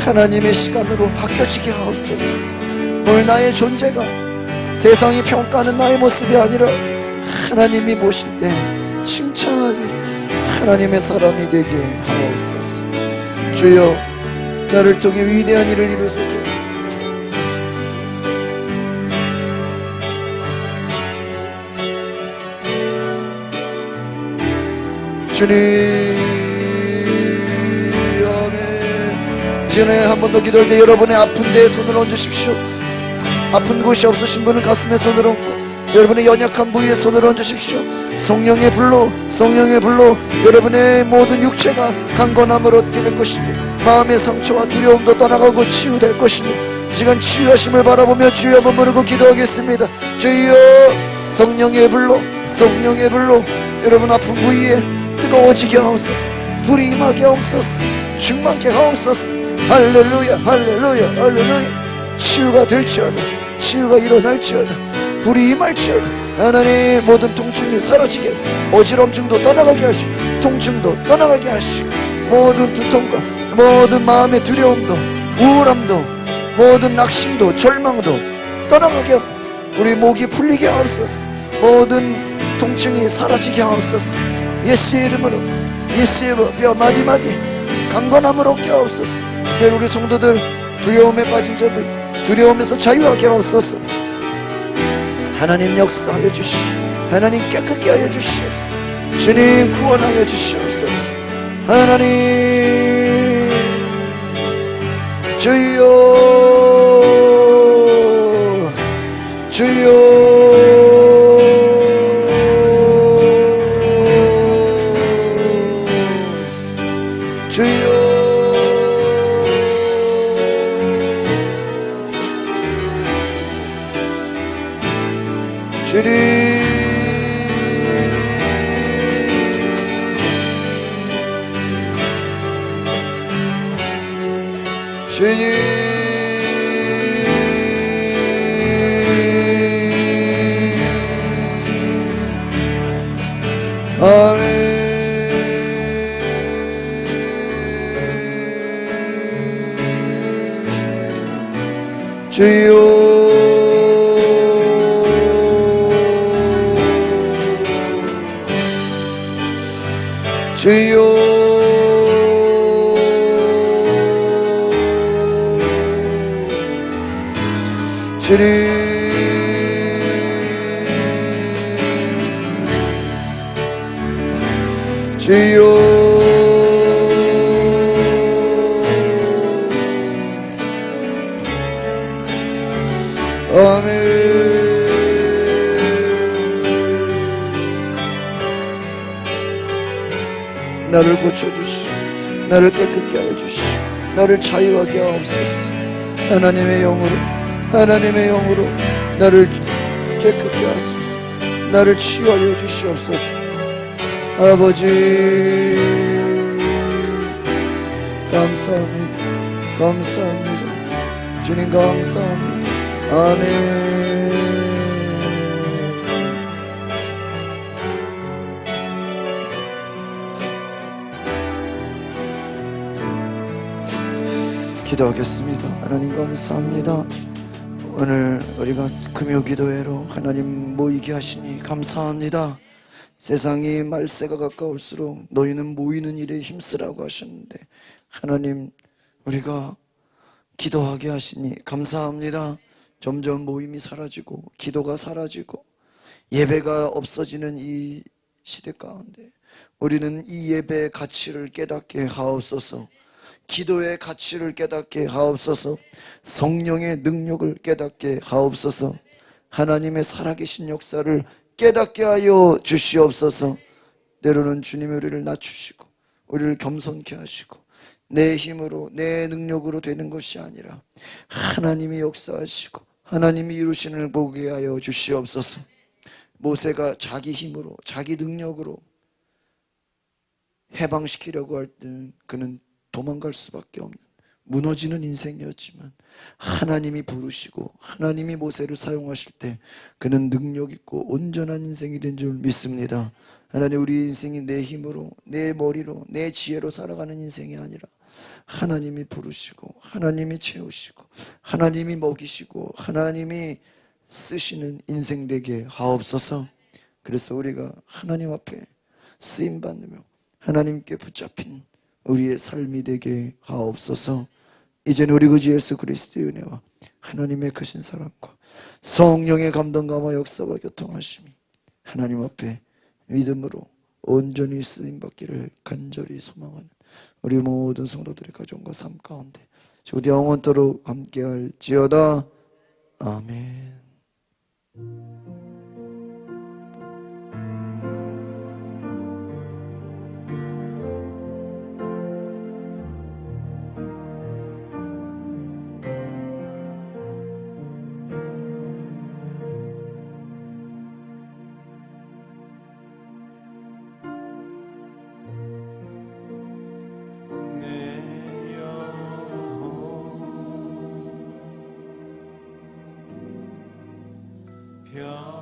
하나님의 시간으로 바뀌어지게 하옵소서. 오늘 나의 존재가 세상이 평가하는 나의 모습이 아니라 하나님이 보실 때 칭찬하는 하나님의 사람이 되게 하옵소서. 주여, 나를 통해 위대한 일을 이루소서. 주님, 전에 한 번 더 기도할 때 여러분의 아픈 데에 손을 얹으십시오. 아픈 곳이 없으신 분은 가슴에 손을 얹고, 여러분의 연약한 부위에 손을 얹으십시오. 성령의 불로, 성령의 불로 여러분의 모든 육체가 강건함을 얻게 될 것입니다. 마음의 상처와 두려움도 떠나가고 치유될 것입니다. 이 시간 치유하심을 바라보며 주여 한번 부르고 기도하겠습니다. 주여, 성령의 불로, 성령의 불로 여러분 아픈 부위에 뜨거워지게 하옵소서. 불이 임하게 하옵소서. 충만케 하옵소서. 할렐루야, 할렐루야, 할렐루야. 치유가 될지어다, 치유가 일어날지어다, 불이 임할지어다. 하나님, 모든 통증이 사라지게, 어지럼증도 떠나가게 하시고, 통증도 떠나가게 하시고, 모든 두통과 모든 마음의 두려움도, 우울함도, 모든 낙심도 절망도 떠나가게 하고, 우리 목이 풀리게 하옵소서. 모든 통증이 사라지게 하옵소서. 예수의 이름으로, 예수의 뼈 마디마디 강건함을 얻게 하옵소서. 특별히 우리 성도들, 두려움에 빠진 자들 두려움에서 자유하게 하옵소서. 하나님 역사하여 주시오. 하나님 깨끗게 하여 주시옵소서. 주님 구원하여 주시옵소서. 하나님 주여, 주여, 주여, 주님, 주님, 아멘. 주여, 주여, 주님, 주여, 아멘. 나를 고쳐주시오. 나를 깨끗게 하여 주시오. 나를 자유하게 하옵소서. 하나님의 영으로, 하나님의 영으로 나를 깨끗게 하소서. 나를 치유하여 주시옵소서. 아버지 감사합니다. 감사합니다. 주님 감사합니다. 아멘. 기도하겠습니다. 하나님 감사합니다. 오늘 우리가 금요 기도회로 하나님 모이게 하시니 감사합니다. 세상이 말세가 가까울수록 너희는 모이는 일에 힘쓰라고 하셨는데 하나님 우리가 기도하게 하시니 감사합니다. 점점 모임이 사라지고 기도가 사라지고 예배가 없어지는 이 시대 가운데 우리는 이 예배의 가치를 깨닫게 하옵소서. 기도의 가치를 깨닫게 하옵소서. 성령의 능력을 깨닫게 하옵소서. 하나님의 살아계신 역사를 깨닫게 하여 주시옵소서. 때로는 주님이 우리를 낮추시고 우리를 겸손케 하시고 내 힘으로 내 능력으로 되는 것이 아니라 하나님이 역사하시고 하나님이 이루시는 을 보게 하여 주시옵소서. 모세가 자기 힘으로 자기 능력으로 해방시키려고 할 때는 그는 도망갈 수밖에 없는 무너지는 인생이었지만 하나님이 부르시고 하나님이 모세를 사용하실 때 그는 능력 있고 온전한 인생이 된 줄 믿습니다. 하나님, 우리 인생이 내 힘으로 내 머리로 내 지혜로 살아가는 인생이 아니라 하나님이 부르시고 하나님이 채우시고 하나님이 먹이시고 하나님이 쓰시는 인생 되게 하옵소서. 그래서 우리가 하나님 앞에 쓰임받으며 하나님께 붙잡힌 우리의 삶이 되게 하옵소서. 이제는 우리 구주 예수 그리스도의 은혜와 하나님의 크신 사랑과 성령의 감동감화 역사와 교통하심이 하나님 앞에 믿음으로 온전히 쓰임받기를 간절히 소망하는 우리 모든 성도들의 가정과 삶 가운데 주디 영원토록 함께할지어다. 아멘. 평